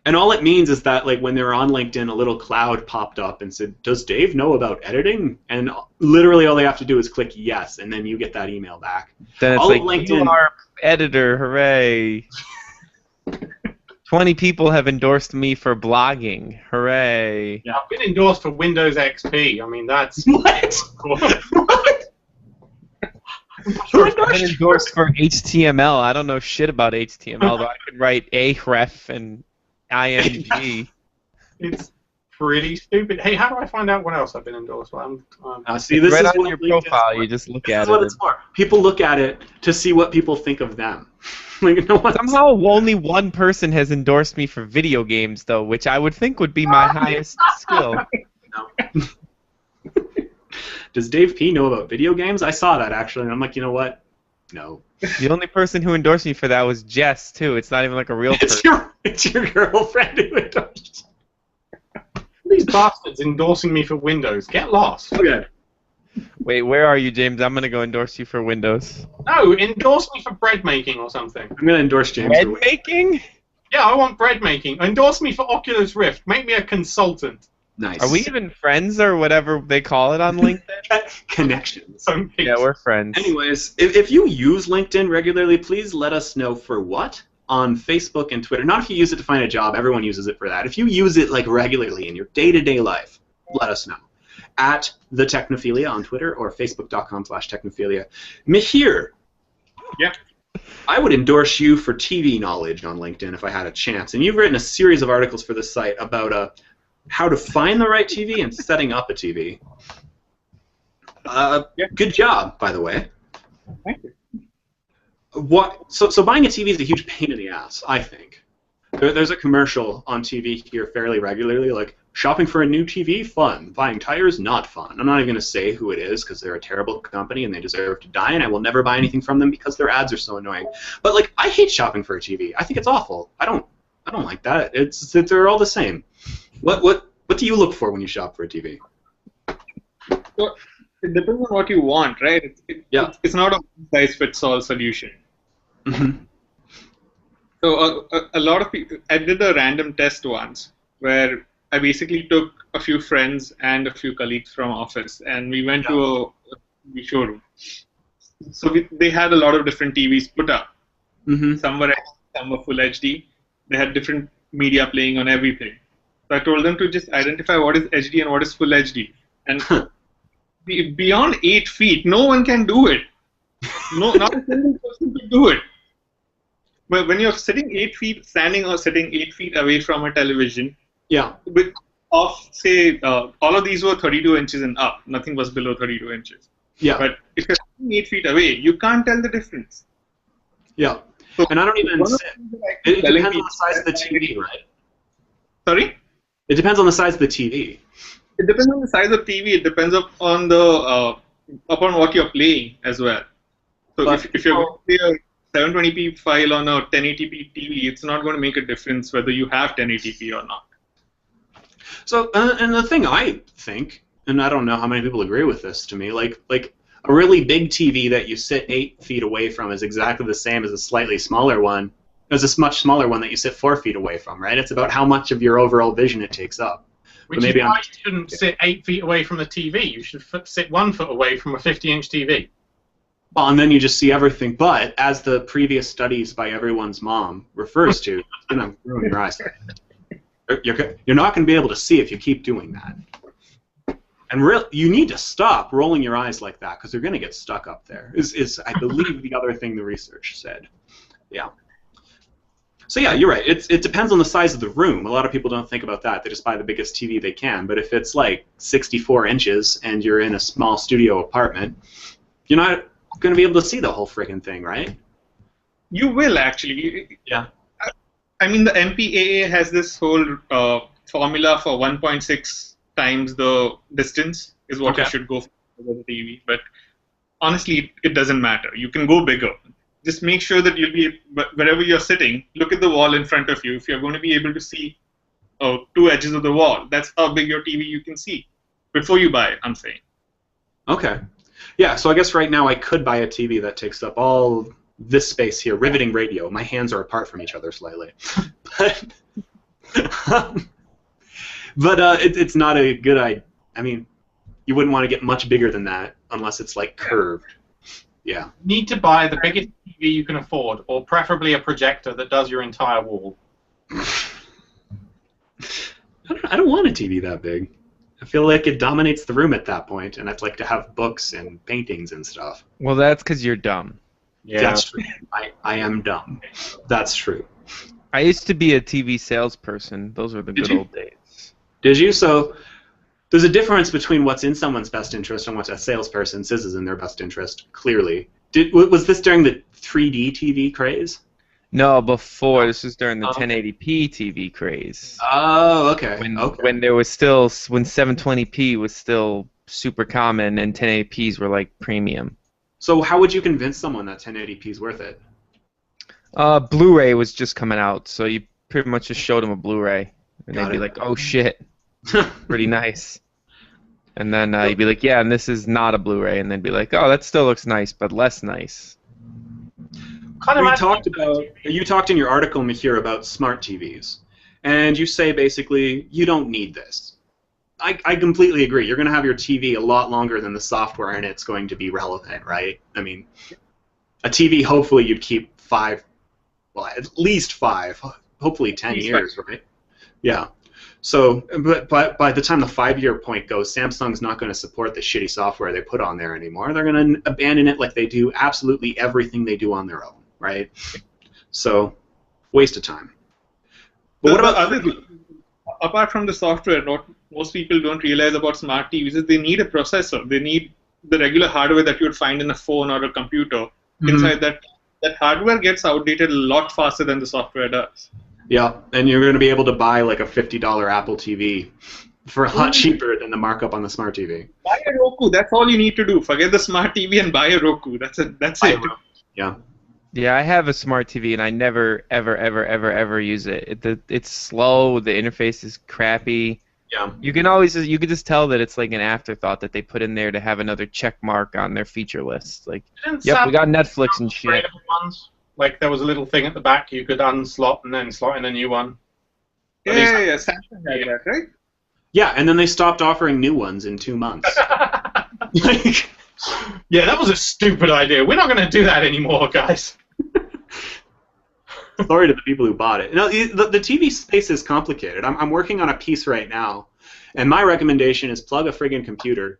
And all it means is that, like, when they were on LinkedIn, a little cloud popped up and said, "Does Dave know about editing?" And literally all they have to do is click yes, and then you get that email back. Then it's all like, LinkedIn, you are editor, hooray. 20 people have endorsed me for blogging, hooray. Yeah, I've been endorsed for Windows XP. I mean, that's What? What? I've been endorsed for HTML. I don't know shit about HTML, but I could write href and img. It's pretty stupid. Hey, how do I find out what else I've been endorsed for? See, this Right is on what your LinkedIn's profile, for. you just look This at is what it. it's for. People look at it to see what people think of them. Like, no one's- Somehow only one person has endorsed me for video games, though, which I would think would be my highest skill. No. Does Dave P know about video games? I saw that, actually, and I'm like, you know what? No. The only person who endorsed me for that was Jess, too. It's not even like a real person. It's your girlfriend who endorsed. These bastards endorsing me for Windows. Get lost. Okay. Wait, where are you, James? I'm going to go endorse you for Windows. No, endorse me for bread making or something. I'm going to endorse James. Bread for making? Yeah, I want bread making. Endorse me for Oculus Rift. Make me a consultant. Nice. Are we even friends or whatever they call it on LinkedIn? Connections. Yeah, we're friends. Anyways, if you use LinkedIn regularly, please let us know for what on Facebook and Twitter. Not if you use it to find a job. Everyone uses it for that. If you use it like regularly in your day-to-day life, let us know. At the Technophilia on Twitter or Facebook.com/Technophilia. Mihir. Yeah. I would endorse you for TV knowledge on LinkedIn if I had a chance. And you've written a series of articles for this site about how to find the right TV and setting up a TV. Good job, by the way. Thank you. So buying a TV is a huge pain in the ass, I think. There's a commercial on TV here fairly regularly, like, shopping for a new TV, fun. Buying tires, not fun. I'm not even going to say who it is because they're a terrible company and they deserve to die, and I will never buy anything from them because their ads are so annoying. But like, I hate shopping for a TV. I think it's awful. I don't like that. They're all the same. What do you look for when you shop for a TV? So it depends on what you want, right? It's not a one-size-fits-all solution. Mm-hmm. So a lot of people, I did a random test once where I basically took a few friends and a few colleagues from office, and we went to a TV showroom. So they had a lot of different TVs put up. Mm-hmm. Some were full HD. They had different media playing on everything. So I told them to just identify what is HD and what is full HD. And beyond 8 feet, no one can do it. No, not a single person can do it. But when you're sitting 8 feet, standing or sitting 8 feet away from a television, with say all of these were 32 inches and up. Nothing was below 32 inches. Yeah. But if you're sitting 8 feet away, you can't tell the difference. Yeah. So and I don't even sit. It depends on the size of the TV, right? Sorry? It depends on the size of the TV. It depends on the size of TV. It depends on the upon what you're playing as well. So if you're going to play a 720p file on a 1080p TV, it's not going to make a difference whether you have 1080p or not. So and the thing I think, and I don't know how many people agree with this to me, like a really big TV that you sit 8 feet away from is exactly the same as a slightly smaller one, as a much smaller one that you sit 4 feet away from, right? It's about how much of your overall vision it takes up. Which is why you shouldn't sit 8 feet away from the TV. You should sit 1 foot away from a 50-inch TV. Well, and then you just see everything. But as the previous studies by everyone's mom refers to, it's going to ruin your eyesight. You're not going to be able to see if you keep doing that. And you need to stop rolling your eyes like that because they're going to get stuck up there, is I believe the other thing the research said. Yeah. So yeah, you're right. It depends on the size of the room. A lot of people don't think about that. They just buy the biggest TV they can. But if it's like 64 inches and you're in a small studio apartment, you're not going to be able to see the whole friggin' thing, right? You will, actually. Yeah. I mean, the MPAA has this whole formula for 1.6 times the distance is what you should go for the TV. But honestly, it doesn't matter. You can go bigger. Just make sure that you'll be, wherever you're sitting, look at the wall in front of you. If you're going to be able to see 2 edges of the wall, that's how big your TV you can see. Before you buy it, I'm saying. Okay. Yeah, so I guess right now I could buy a TV that takes up all this space here, riveting radio. My hands are apart from each other slightly. But it's not a good idea. I mean, you wouldn't want to get much bigger than that unless it's like curved. Yeah. You need to buy the biggest TV you can afford, or preferably a projector that does your entire wall. I don't want a TV that big. I feel like it dominates the room at that point, and I'd like to have books and paintings and stuff. Well, that's because you're dumb. Yeah. That's true. I am dumb. That's true. I used to be a TV salesperson. Those were the good old days. Did you? So there's a difference between what's in someone's best interest and what a salesperson says is in their best interest, clearly. Was this during the 3D TV craze? No, before. This was during the 1080p TV craze. Oh, okay. When there was still, when 720p was still super common and 1080p's were like premium. So how would you convince someone that 1080p is worth it? Blu-ray was just coming out, so you pretty much just showed them a Blu-ray, and they'd be like, "Oh shit, pretty nice." And then you'd be like, "Yeah, and this is not a Blu-ray," and they'd be like, "Oh, that still looks nice, but less nice." You talked in your article, Mihir, about smart TVs, and you say basically you don't need this. I completely agree. You're going to have your TV a lot longer than the software, and it's going to be relevant, right? I mean, a TV, hopefully you'd keep 5, well, at least 5, hopefully 10 years, right? Yeah. So, but by the time the 5-year point goes, Samsung's not going to support the shitty software they put on there anymore. They're going to abandon it like they do absolutely everything they do on their own, right? So, waste of time. But what about apart from the software, what most people don't realize about smart TVs is they need a processor. They need the regular hardware that you would find in a phone or a computer. Inside that hardware gets outdated a lot faster than the software does. Yeah, and you're going to be able to buy like a $50 Apple TV for a lot cheaper than the markup on the smart TV. Buy a Roku. That's all you need to do. Forget the smart TV and buy a Roku. That's it. That's it. Yeah. Yeah, I have a smart TV and I never, ever, ever, ever, ever use it. It's slow. The interface is crappy. Yeah. You can just tell that it's like an afterthought that they put in there to have another check mark on their feature list. Like, yep, we got Netflix and shit. Ones. Like there was a little thing at the back you could unslot and then slot in a new one. Yeah. Samsung had that, right? Yeah, and then they stopped offering new ones in 2 months. Like, yeah, that was a stupid idea. We're not going to do that anymore, guys. Sorry to the people who bought it. No, the TV space is complicated. I'm working on a piece right now, and my recommendation is plug a friggin' computer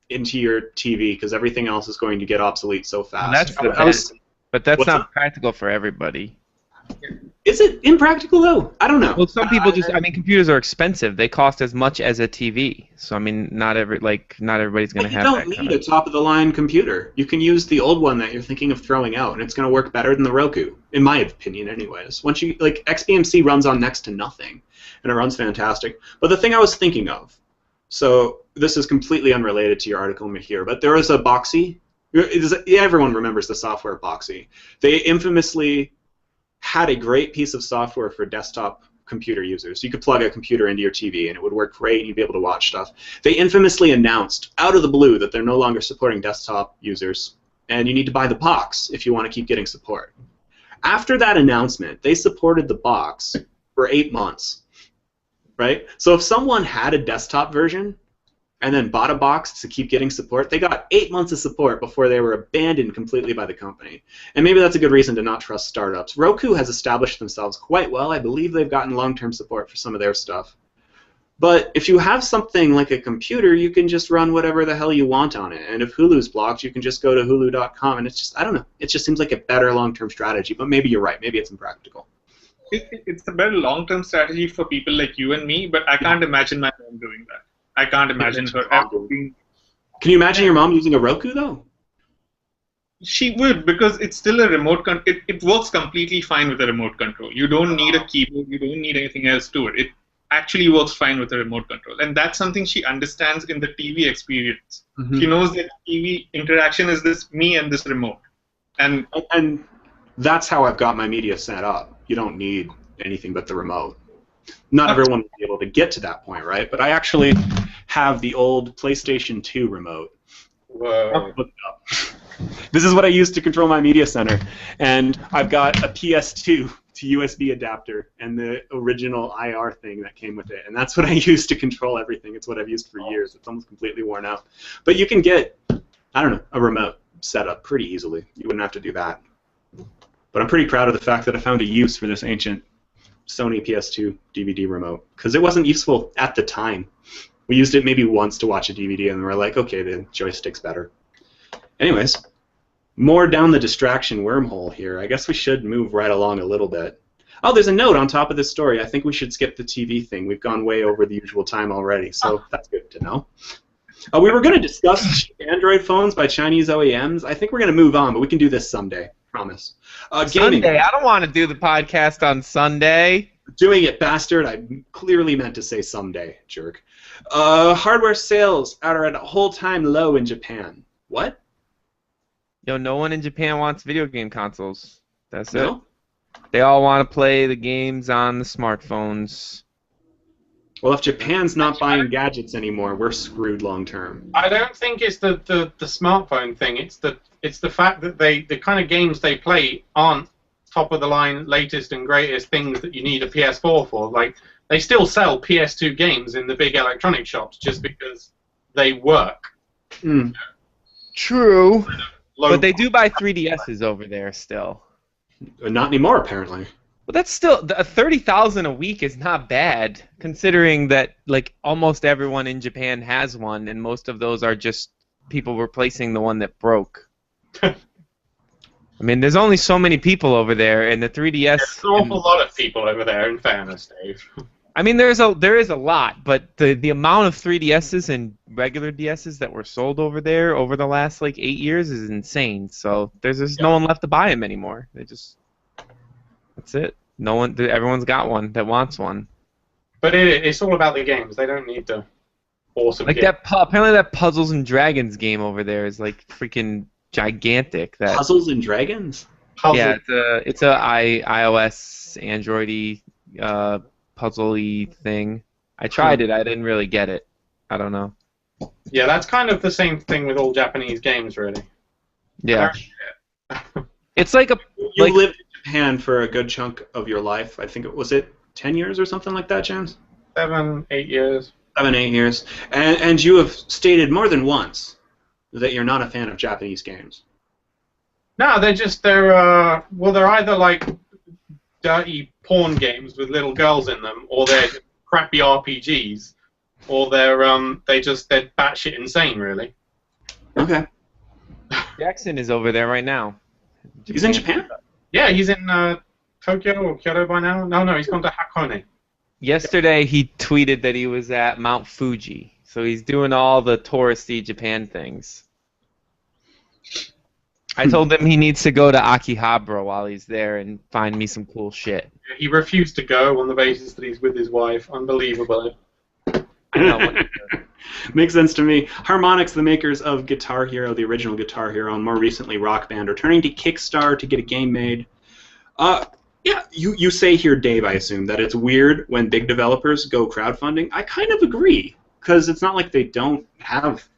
into your TV because everything else is going to get obsolete so fast. But that's not practical for everybody. Is it impractical though? I don't know. Well, some people computers are expensive. They cost as much as a TV. So I mean, not everybody's going to have that. You don't need a top-of-the-line computer. You can use the old one that you're thinking of throwing out, and it's going to work better than the Roku, in my opinion, anyways. Once you XBMC runs on next to nothing, and it runs fantastic. But the thing I was thinking of, so this is completely unrelated to your article here, but there is a Boxy. Everyone remembers the software Boxy. They infamously had a great piece of software for desktop computer users. You could plug a computer into your TV and it would work great and you'd be able to watch stuff. They infamously announced out of the blue that they're no longer supporting desktop users and you need to buy the box if you want to keep getting support. After that announcement, they supported the box for 8 months, right? So if someone had a desktop version and then bought a box to keep getting support, they got 8 months of support before they were abandoned completely by the company. And maybe that's a good reason to not trust startups. Roku has established themselves quite well. I believe they've gotten long-term support for some of their stuff. But if you have something like a computer, you can just run whatever the hell you want on it. And if Hulu's blocked, you can just go to hulu.com. And it's just, I don't know, it just seems like a better long-term strategy. But maybe you're right. Maybe it's impractical. It's a better long-term strategy for people like you and me, but I can't imagine my mom doing that. I can't imagine her ever being... Can you imagine your mom using a Roku, though? She would, because it's still a remote control. It works completely fine with a remote control. You don't need a keyboard. You don't need anything else to it. It actually works fine with a remote control. And that's something she understands in the TV experience. Mm-hmm. She knows that TV interaction is this me and this remote. And that's how I've got my media set up. You don't need anything but the remote. Not everyone will be able to get to that point, right? But I actually have the old PlayStation 2 remote. Whoa. This is what I use to control my media center. And I've got a PS2 to USB adapter and the original IR thing that came with it. And that's what I use to control everything. It's what I've used for years. It's almost completely worn out. But you can get, I don't know, a remote set up pretty easily. You wouldn't have to do that. But I'm pretty proud of the fact that I found a use for this ancient Sony PS2 DVD remote, because it wasn't useful at the time. We used it maybe once to watch a DVD, and we're like, okay, the joystick's better. Anyways, more down the distraction wormhole here. I guess we should move right along a little bit. Oh, there's a note on top of this story. I think we should skip the TV thing. We've gone way over the usual time already, so that's good to know. We were going to discuss Android phones by Chinese OEMs. I think we're going to move on, but we can do this someday. Promise. Gaming. Sunday? I don't want to do the podcast on Sunday. Doing it, bastard. I clearly meant to say someday, jerk. Hardware sales are at an all-time low in Japan. What? Yo, no one in Japan wants video game consoles. That's it. They all want to play the games on the smartphones. Well, if Japan's not buying gadgets anymore, we're screwed long term. I don't think it's the smartphone thing. It's the fact that the kind of games they play aren't top of the line, latest and greatest things that you need a PS4 for. Like, they still sell PS2 games in the big electronic shops just because they work. Mm. True. But they do buy 3DSs over there still. Not anymore, apparently. But that's still $30,000 a week is not bad, considering that like almost everyone in Japan has one, and most of those are just people replacing the one that broke. I mean, there's only so many people over there, and the 3DS. There's an awful lot of people over there, in fairness, Dave. I mean, there is a lot, but the amount of 3DSs and regular DSs that were sold over there over the last like 8 years is insane. So there's just no one left to buy them anymore. That's it. No one, everyone's got one that wants one. But it's all about the games. They don't need the awesome Like games. apparently that Puzzles and Dragons game over there is like freaking gigantic. That Puzzles and Dragons? yeah, it's a iOS Android-y puzzle-y thing. I tried it. I didn't really get it. I don't know. Yeah, that's kind of the same thing with all Japanese games, really. Yeah. It's like a You lived in Japan for a good chunk of your life. I think it 10 years or something like that, James? 7, 8 years. 7, 8 years. And you have stated more than once that you're not a fan of Japanese games. No, they're either like dirty porn games with little girls in them, or they're crappy RPGs, or they're batshit insane, really. Okay. Jackson is over there right now. He's in Japan? Yeah, he's in Tokyo or Kyoto by now. No, he's gone to Hakone. Yesterday he tweeted that he was at Mount Fuji, so he's doing all the touristy Japan things. I told him he needs to go to Akihabara while he's there and find me some cool shit. He refused to go on the basis that he's with his wife. Unbelievable. I know. Makes sense to me. Harmonix, the makers of Guitar Hero, the original Guitar Hero, and more recently Rock Band, are turning to Kickstarter to get a game made. Yeah, you say here, Dave, I assume, that it's weird when big developers go crowdfunding. I kind of agree, because it's not like they don't have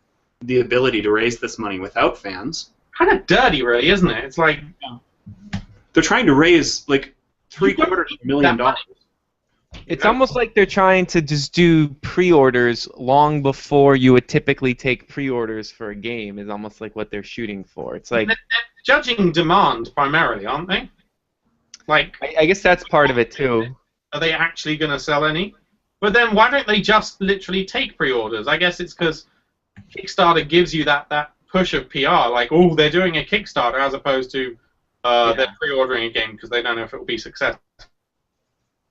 the ability to raise this money without fans. Kind of dirty, really, isn't it? It's like they're trying to raise like $750,000. It's almost like they're trying to just do pre-orders long before you would typically take pre-orders for a game. Is almost like what they're shooting for. It's like they're judging demand primarily, aren't they? Like I guess that's part of it too. Are they actually going to sell any? But then why don't they just literally take pre-orders? I guess it's because Kickstarter gives you that push of PR, like, oh, they're doing a Kickstarter, as opposed to they're pre-ordering a game because they don't know if it will be successful.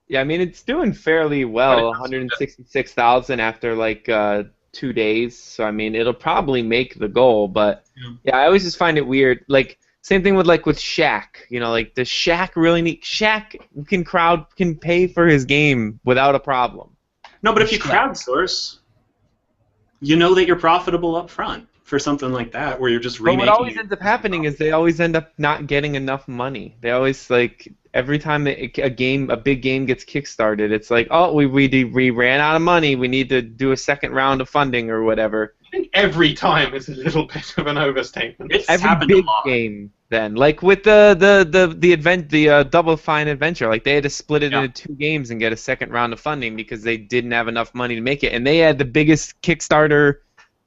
Yeah, I mean, it's doing fairly well, 166,000 after like 2 days. So I mean, it'll probably make the goal. But yeah, I always just find it weird. Like same thing with Shaq. You know, like does Shaq really need Shaq can pay for his game without a problem? No, but if you crowdsource, you know that you're profitable up front for something like that, where you're just remaking. But what always ends up happening is they always end up not getting enough money. They always like every time a big game gets kickstarted, it's like, oh, we ran out of money. We need to do a second round of funding or whatever. I think every time is a little bit of an overstatement. It's every big game then, like with the Double Fine Adventure, like they had to split it into 2 games and get a second round of funding because they didn't have enough money to make it, and they had the biggest Kickstarter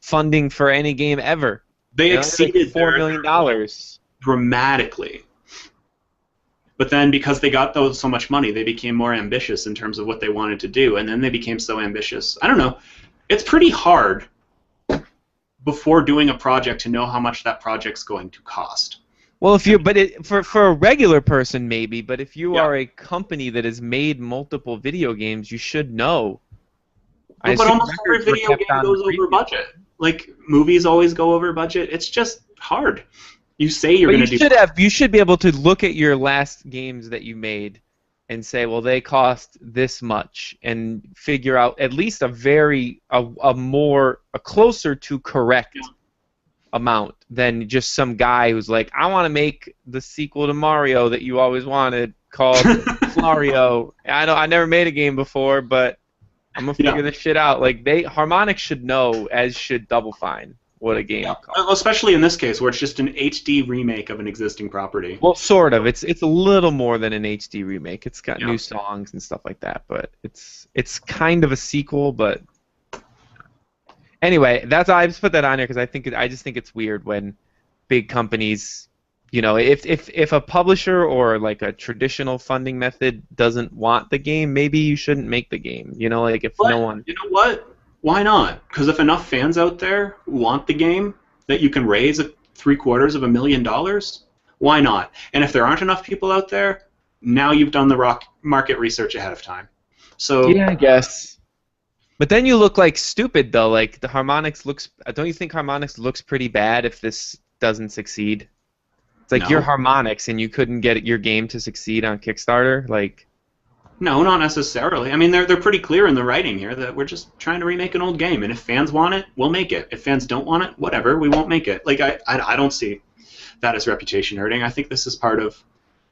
funding for any game ever. They exceeded like $4 million dramatically. But then because they got so much money, they became more ambitious in terms of what they wanted to do, and then they became so ambitious. I don't know. It's pretty hard before doing a project to know how much that project's going to cost. Well, for a regular person maybe, but if you are a company that has made multiple video games, you should know. But almost every video game goes over budget. Like movies always go over budget. It's just hard. You say you're going to do. You should be able to look at your last games that you made and say, well, they cost this much, and figure out at least a closer to correct amount than just some guy who's like, I want to make the sequel to Mario that you always wanted called Mario. I never made a game before, but I'm gonna figure this shit out. Like Harmonix should know, as should Double Fine, what a game costs. Especially in this case, where it's just an HD remake of an existing property. Well, sort of. It's a little more than an HD remake. It's got new songs and stuff like that, but it's kind of a sequel. But anyway, I just put that on here because I just think it's weird when big companies, you know, if a publisher or like a traditional funding method doesn't want the game, maybe you shouldn't make the game. You know, like if no one. You know what? Why not? Because if enough fans out there want the game that you can raise $750,000, why not? And if there aren't enough people out there, now you've done the market research ahead of time. So yeah, I guess. But then you look like stupid though. Like the Harmonix looks. Don't you think Harmonix looks pretty bad if this doesn't succeed? It's like you're Harmonix and you couldn't get your game to succeed on Kickstarter. Like No, not necessarily. I mean, they're pretty clear in the writing here that we're just trying to remake an old game, and if fans want it, we'll make it. If fans don't want it, whatever, we won't make it. Like I don't see that as reputation hurting. I think this is part of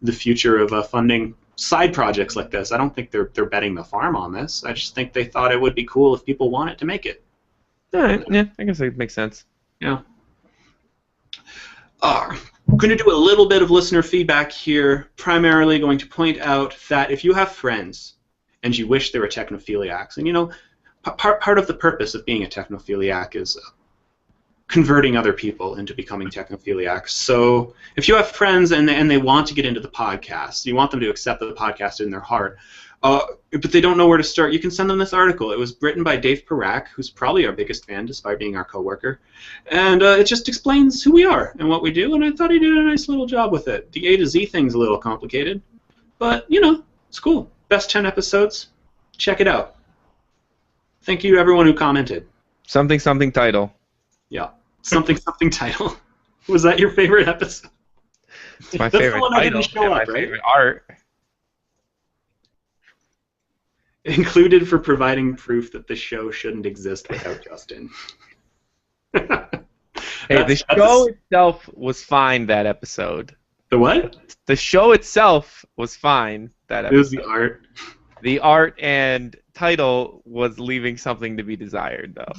the future of funding side projects like this. I don't think they're betting the farm on this. I just think they thought it would be cool if people wanted to make it. All right, yeah, I guess it makes sense. Yeah. I'm going to do a little bit of listener feedback here, primarily going to point out that if you have friends and you wish they were technophiliacs, and you know, part of the purpose of being a technophiliac is converting other people into becoming technophiliacs. So if you have friends and they want to get into the podcast, you want them to accept the podcast in their heart, but they don't know where to start, you can send them this article. It was written by Dave Parak, who's probably our biggest fan despite being our coworker, and it just explains who we are and what we do, and I thought he did a nice little job with it. The A to Z thing's a little complicated, but, you know, it's cool. Best 10 episodes. Check it out. Thank you to everyone who commented. Something something title. Yeah. Something something title. Was that your favorite episode? It's my That's favorite the one that title. didn't show My up, right? favorite art. Included for providing proof that the show shouldn't exist without Justin. Hey, the show itself was fine that episode. The what? The show itself was fine that episode. It was the art. The art and title was leaving something to be desired, though.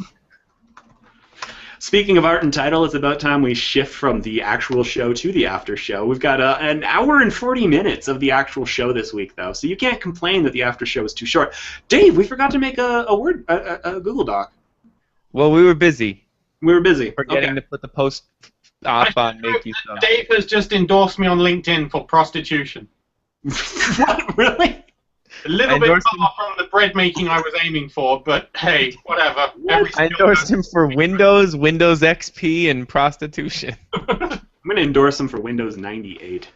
Speaking of art and title, it's about time we shift from the actual show to the after show. We've got an hour and 40 minutes of the actual show this week, though, so you can't complain that the after show is too short. Dave, we forgot to make a Google Doc. Well, we were busy. We were busy. Forgetting to put the post op on Makey stuff. Dave has just endorsed me on LinkedIn for prostitution. What? Really? A little bit far from the bread making I was aiming for, but hey, whatever. I endorsed him for Windows, Windows XP, and prostitution. I'm going to endorse him for Windows 98,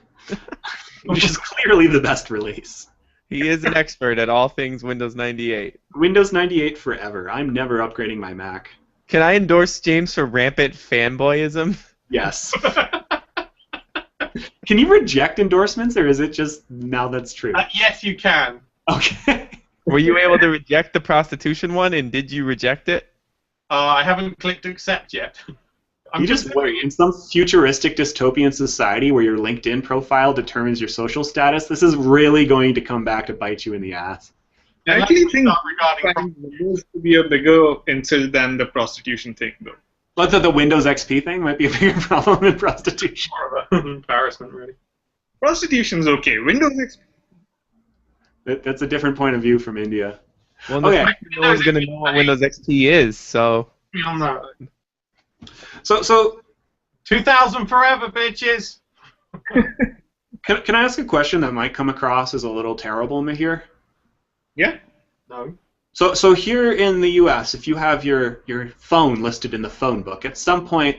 which is clearly the best release. He is an expert at all things Windows 98. Windows 98 forever. I'm never upgrading my Mac. Can I endorse James for rampant fanboyism? Yes. Can you reject endorsements, or is it just now that's true? Yes, you can. Okay. Were you able to reject the prostitution one, and did you reject it? I haven't clicked accept yet. You just wait. In some futuristic dystopian society where your LinkedIn profile determines your social status, this is really going to come back to bite you in the ass. I actually think Windows to be a bigger insult than the prostitution thing, though. But the Windows XP thing might be a bigger problem than prostitution. More of an embarrassment, really. Prostitution's okay. Windows XP. That's a different point of view from India. Well, Okay. no one's going to know what Windows XP is, so... Beyond that. So 2000 forever, bitches! can I ask a question that might come across as a little terrible, Mihir? Yeah. No. So here in the U.S., if you have your phone listed in the phone book, at some point,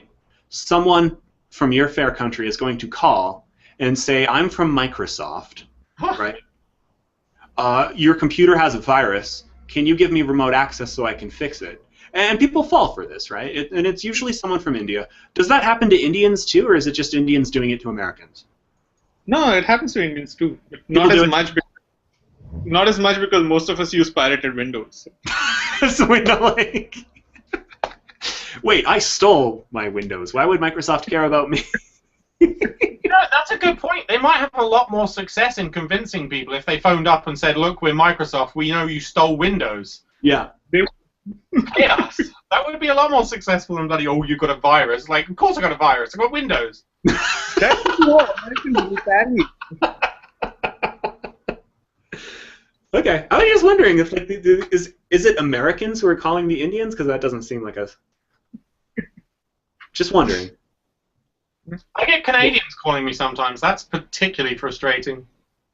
someone from your fair country is going to call and say, "I'm from Microsoft," right? Your computer has a virus. Can you give me remote access so I can fix it? And people fall for this, right? And it's usually someone from India. Does that happen to Indians too, or is it just Indians doing it to Americans? No, it happens to Indians too, but not as much. Not as much because most of us use pirated Windows. So like, wait, I stole my Windows. Why would Microsoft care about me? You know, that's a good point. They might have a lot more success in convincing people if they phoned up and said, "Look, we're Microsoft. We know you stole Windows." Yeah. Yeah, that would be a lot more successful than bloody, "Oh, you got a virus." Like, of course I got a virus. I got Windows. That's what Americans do that. Okay, I was just wondering if like is it Americans who are calling the Indians? Because that doesn't seem like us. Just wondering. I get Canadians calling me sometimes. That's particularly frustrating.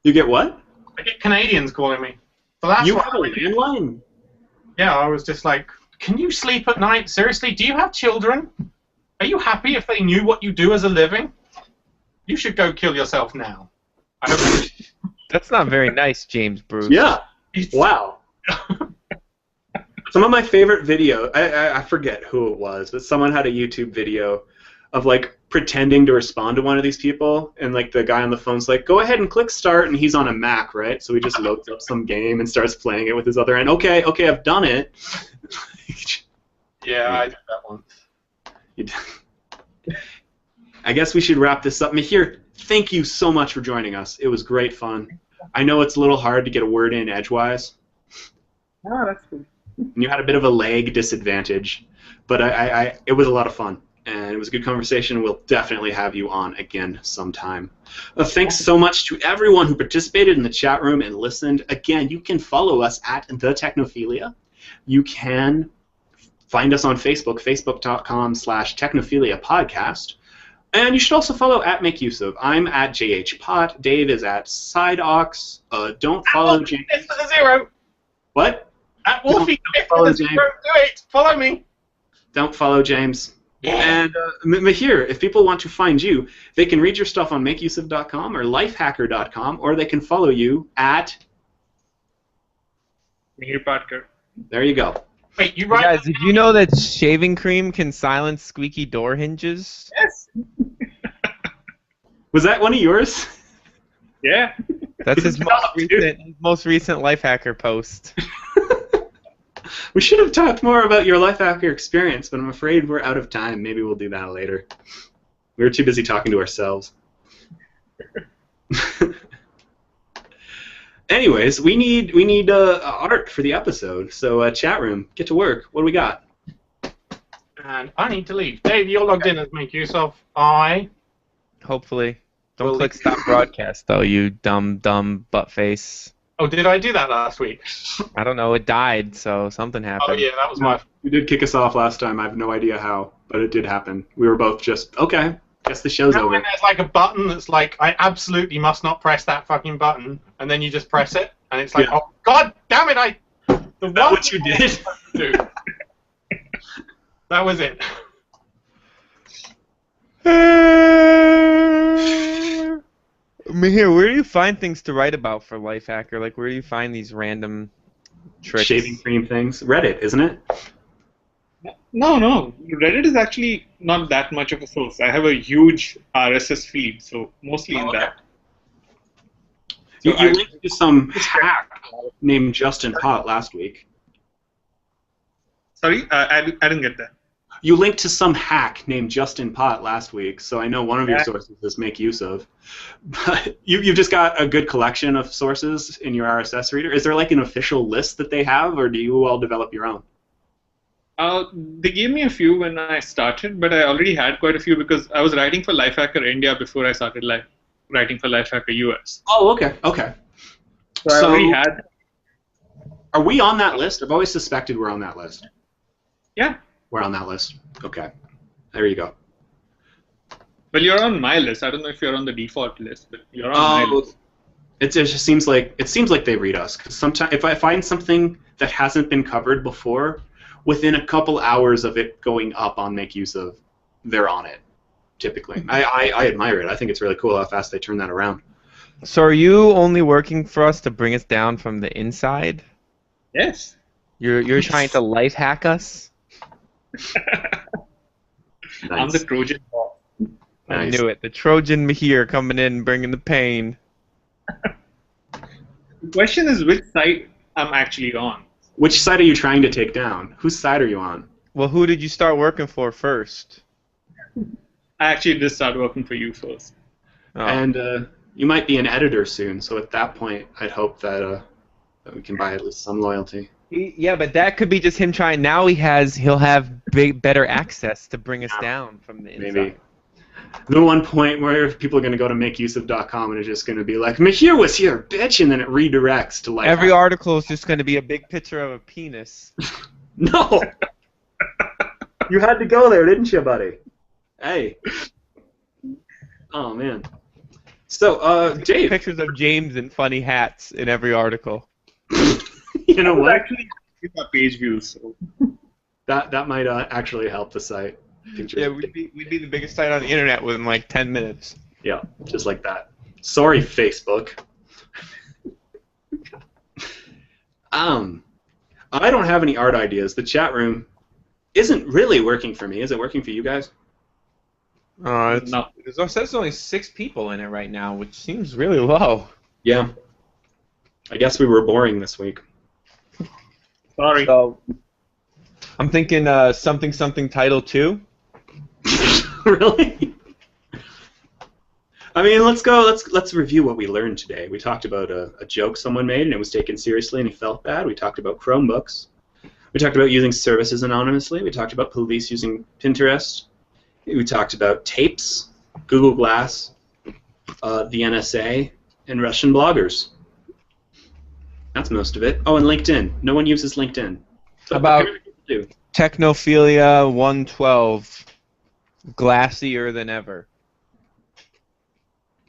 You get what? I get Canadians calling me. The last You one, have a landline? yeah, I was just like, "Can you sleep at night? Seriously, do you have children? Are you happy if they knew what you do as a living? You should go kill yourself now." I hope That's not very nice, James Bruce. Yeah. Wow. Some of my favorite video, I forget who it was, but someone had a YouTube video of like pretending to respond to one of these people, and like the guy on the phone's like, "Go ahead and click start," and he's on a Mac, right? So he just loads up some game and starts playing it with his other end. Okay, I've done it. Yeah, I did that once. I guess we should wrap this up. Mahir, thank you so much for joining us. It was great fun. I know it's a little hard to get a word in edgewise. Oh, that's cool. And you had a bit of a lag disadvantage, but it was a lot of fun, and it was a good conversation. We'll definitely have you on again sometime. Thanks so much to everyone who participated in the chat room and listened. Again, you can follow us at The Technophilia. You can find us on Facebook, facebook.com/Technophilia Podcast. And you should also follow at MakeUseOf. I'm at JHPot. Dave is at SideOx. Don't follow James. It's a 0. What? At Wolfie, follow James. do it. Follow me. Don't follow James. Yeah. And Mahir, if people want to find you, they can read your stuff on MakeUseOf.com or lifehacker.com, or they can follow you at... Mahir Patkar. There you go. Wait, you You write... guys, did you know that shaving cream can silence squeaky door hinges? Yes. Was that one of yours? Yeah. That's his Stop, most recent Lifehacker post. We should have talked more about your Lifehacker experience, but I'm afraid we're out of time. Maybe we'll do that later. We were too busy talking to ourselves. Anyways, we need art for the episode. So chat room, get to work. What do we got? And I need to leave. Dave, you're logged in as MakeUseOf. I... Hopefully. Don't Well, click stop broadcast, though, you dumb butt face. Oh, did I do that last week? I don't know. It died, so something happened. Oh, yeah, that was my... You did kick us off last time. I have no idea how, but it did happen. We were both just, okay, guess the show's Now over. when there's like a button that's like, I absolutely must not press that fucking button, and then you just press it, and it's like, Yeah. oh, god damn it, Is that what you did? do. That was it. Mahir, where do you find things to write about for Lifehacker? Like, where do you find these random tricks? Shaving cream things. Reddit, isn't it? No. Reddit is actually not that much of a source. I have a huge RSS feed, so mostly in that. You I- linked to some hack named Justin Pott last week. Sorry, I didn't get that. You linked to some hack named Justin Pott last week, so I know one of your Yeah. sources is MakeUseOf. But you've just got a good collection of sources in your RSS reader. Is there like an official list that they have, or do you all develop your own? They gave me a few when I started, but I already had quite a few because I was writing for Lifehacker India before I started writing for Lifehacker US. Oh, okay. So I already had. Are we on that list? I've always suspected we're on that list. Yeah. We're on that list. Okay. There you go. Well, you're on my list. I don't know if you're on the default list, but you're on my list. It just seems like they read us. Because sometimes if I find something that hasn't been covered before, within a couple hours of it going up on MakeUseOf, they're on it. Typically, I admire it. I think it's really cool how fast they turn that around. So are you only working for us to bring us down from the inside? Yes. You're trying to life hack us? I'm the Trojan horse. I Nice. knew it. The Trojan Mahir coming in, bringing the pain. The question is which side I'm actually on. Which side are you trying to take down? Whose side are you on? Well, who did you start working for first? I actually did start working for you first. Oh. And you might be an editor soon, so at that point, I'd hope that we can buy at least some loyalty. Yeah, but that could be just him trying. Now he'll have better access to bring us down from the inside. Maybe. The one point where people are going to go to makeuseof.com and it's just going to be like, Mahir was here, bitch, and then it redirects to like... Every article is just going to be a big picture of a penis. No! You had to go there, didn't you, buddy? Hey. Oh, man. So, Dave... Pictures of James in funny hats in every article. You know what? Actually, my page views. So. That might actually help the site. Pictures Yeah, of we'd be the biggest site on the internet within like 10 minutes. Yeah, just like that. Sorry, Facebook. I don't have any art ideas. The chat room isn't really working for me. Is it working for you guys? No. It says there's only 6 people in it right now, which seems really low. Yeah. I guess we were boring this week. Sorry. So, I'm thinking something title 2. Really? I mean, let's review what we learned today. We talked about a joke someone made and it was taken seriously and he felt bad. We talked about Chromebooks. We talked about using services anonymously. We talked about police using Pinterest. We talked about tapes, Google Glass, the NSA, and Russian bloggers. That's most of it. Oh, and LinkedIn. No one uses LinkedIn. So About Technophilia 112, glassier than ever.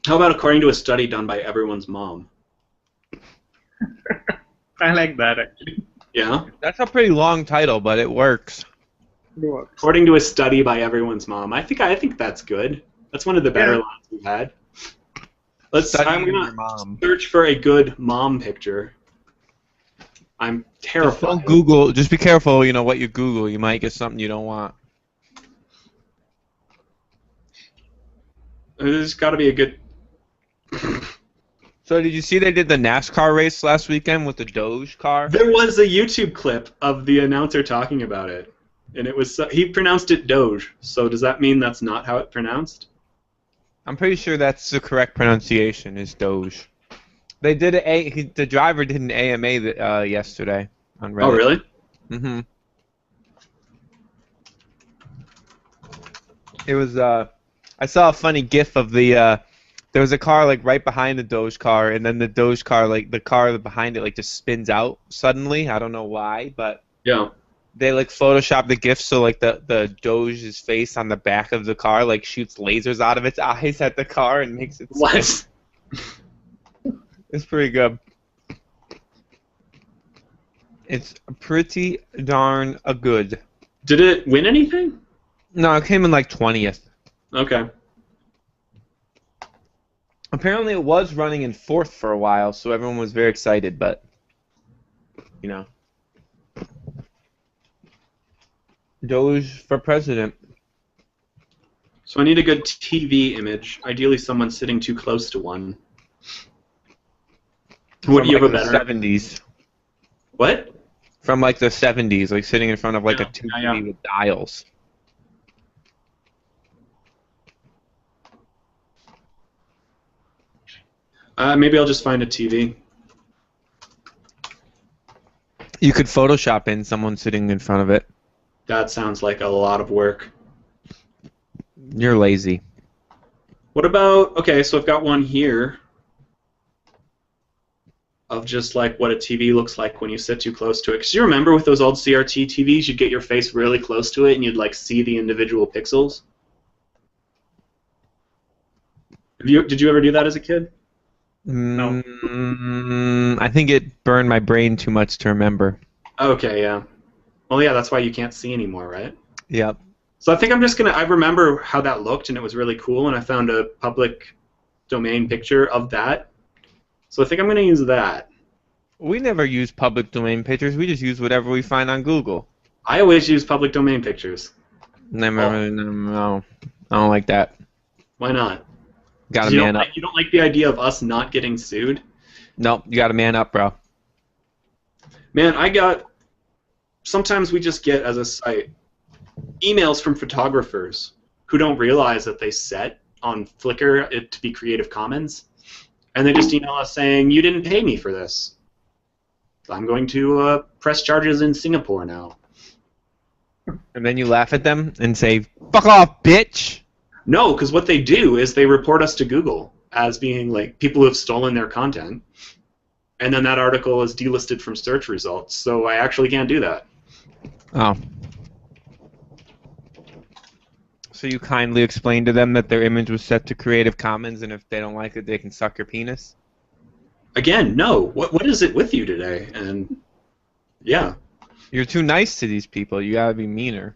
How about according to a study done by everyone's mom? I like that, actually. Yeah? That's a pretty long title, but it works. It works. According to a study by everyone's mom. I think that's good. That's one of the better lines we've had. I'm gonna search for a good mom picture. I'm terrified. Just don't Google. Just be careful. What you Google. You might get something you don't want. There's got to be a good. So did you see they did the NASCAR race last weekend with the Doge car? There was a YouTube clip of the announcer talking about it, and it was he pronounced it Doge. So does that mean that's not how it's pronounced? I'm pretty sure that's the correct pronunciation. Is Doge. They did the driver did an AMA yesterday on Reddit. Oh really? Mm-hmm. It was I saw a funny GIF of the there was a car like right behind the Doge car, and then the Doge car, like the car behind it, like just spins out suddenly. I don't know why, but yeah, they like Photoshopped the GIF so like the Doge's face on the back of the car like shoots lasers out of its eyes at the car and makes it. What? It's pretty good. It's pretty darn good. Did it win anything? No, it came in like 20th. Okay. Apparently it was running in 4th for a while, so everyone was very excited, but, Doge for president. So I need a good TV image, ideally someone sitting too close to one. Would you have a better? 70s. What? From like the 70s, like sitting in front of like a TV with dials. Maybe I'll just find a TV. You could Photoshop in someone sitting in front of it. That sounds like a lot of work. You're lazy. What about, okay, so I've got one here of just like what a TV looks like when you sit too close to it. Because you remember with those old CRT TVs, you'd get your face really close to it and you'd like see the individual pixels? Did you ever do that as a kid? No. I think it burned my brain too much to remember. Okay, yeah. Well, yeah, that's why you can't see anymore, right? Yep. So I think I'm just I remember how that looked and it was really cool, and I found a public domain picture of that. So I think I'm going to use that. We never use public domain pictures. We just use whatever we find on Google. I always use public domain pictures. No, I don't like that. Why not? Gotta man up. You don't like the idea of us not getting sued? Nope, you gotta man up, bro. Man, sometimes we just get, as a site, emails from photographers who don't realize that they set on Flickr it to be Creative Commons, and they just email us saying, you didn't pay me for this. I'm going to press charges in Singapore now. And then you laugh at them and say, fuck off, bitch! No, because what they do is they report us to Google as being like people who have stolen their content, and then that article is delisted from search results, so I actually can't do that. Oh. So you kindly explained to them that their image was set to Creative Commons, and if they don't like it, they can suck your penis? Again, no. What is it with you today? And yeah. You're too nice to these people. You gotta be meaner.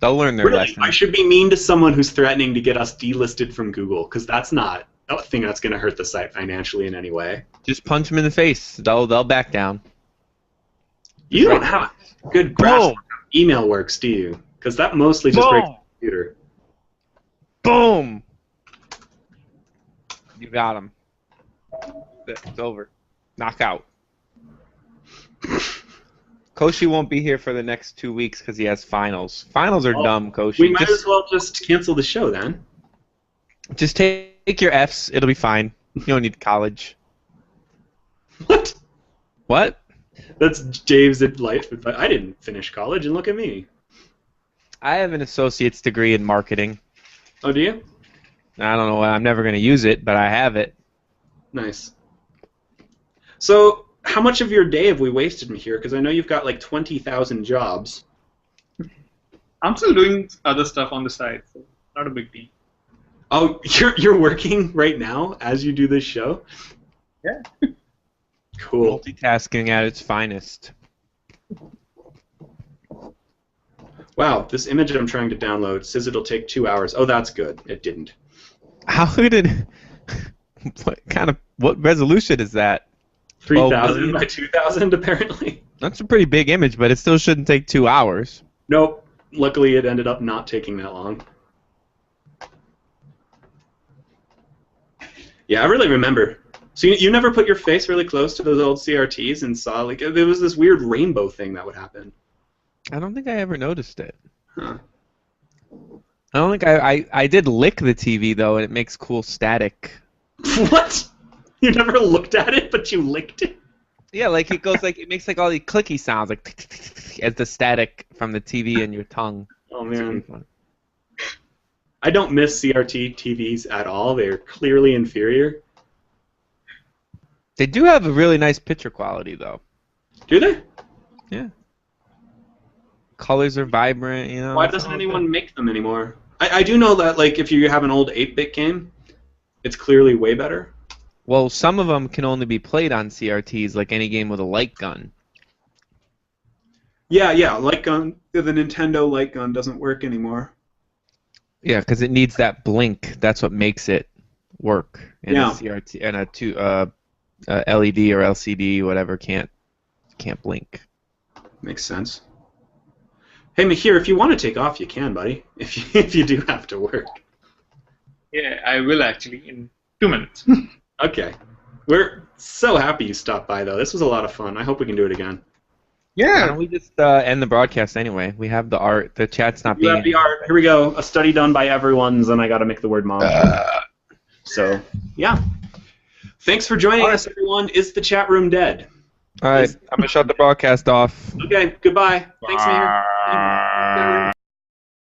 They'll learn their lesson. I should be mean to someone who's threatening to get us delisted from Google, because that's not a thing that's going to hurt the site financially in any way. Just punch them in the face. They'll back down. You don't have a good grasp of how email works, do you? Because that mostly just breaks the computer. Boom! You got him. It's over. Knockout. Koshi won't be here for the next 2 weeks because he has finals. Finals are dumb, Koshi. We might as well just cancel the show then. Just take your Fs. It'll be fine. You don't need college. What? What? That's Dave's life advice. I didn't finish college, and look at me. I have an associate's degree in marketing. Oh, do you? I don't know. I'm never going to use it, but I have it. Nice. So, how much of your day have we wasted in here? Because I know you've got like 20,000 jobs. I'm still doing other stuff on the side, so not a big deal. Oh, you're working right now as you do this show? Yeah. Cool. Multitasking at its finest. Wow, this image I'm trying to download says it'll take 2 hours. Oh, that's good. It didn't. How did... What resolution is that? 3,000 by 2,000, apparently. That's a pretty big image, but it still shouldn't take 2 hours. Nope. Luckily, it ended up not taking that long. Yeah, I really remember. So you never put your face really close to those old CRTs and saw, like, there was this weird rainbow thing that would happen. I don't think I ever noticed it. Huh. I don't think I did lick the TV, though, and it makes cool static. What? You never looked at it, but you licked it? Yeah, like it goes like it makes like all these clicky sounds, like as the static from the TV in your tongue. Oh man, I don't miss CRT TVs at all. They're clearly inferior. They do have a really nice picture quality, though. Do they? Yeah. Colors are vibrant, you know. Why doesn't anyone make them anymore? I do know that, like, if you have an old 8-bit game, it's clearly way better. Well, some of them can only be played on CRTs, like any game with a light gun. Yeah, light gun. The Nintendo light gun doesn't work anymore. Yeah, because it needs that blink. That's what makes it work. And a CRT and a LED or LCD, whatever, can't blink. Makes sense. Hey, Mahir, if you want to take off, you can, buddy. If you do have to work. Yeah, I will actually in 2 minutes. Okay. We're so happy you stopped by, though. This was a lot of fun. I hope we can do it again. Why Yeah. don't we just end the broadcast anyway? We have the art. The chat's not You being... have the art. Here we go. A study done by everyone's, and I got to make the word mom. So, yeah. Thanks for joining us, everyone. Is the chat room dead? All right, I'm going to shut the broadcast off. Okay, goodbye. Thanks, Mahir.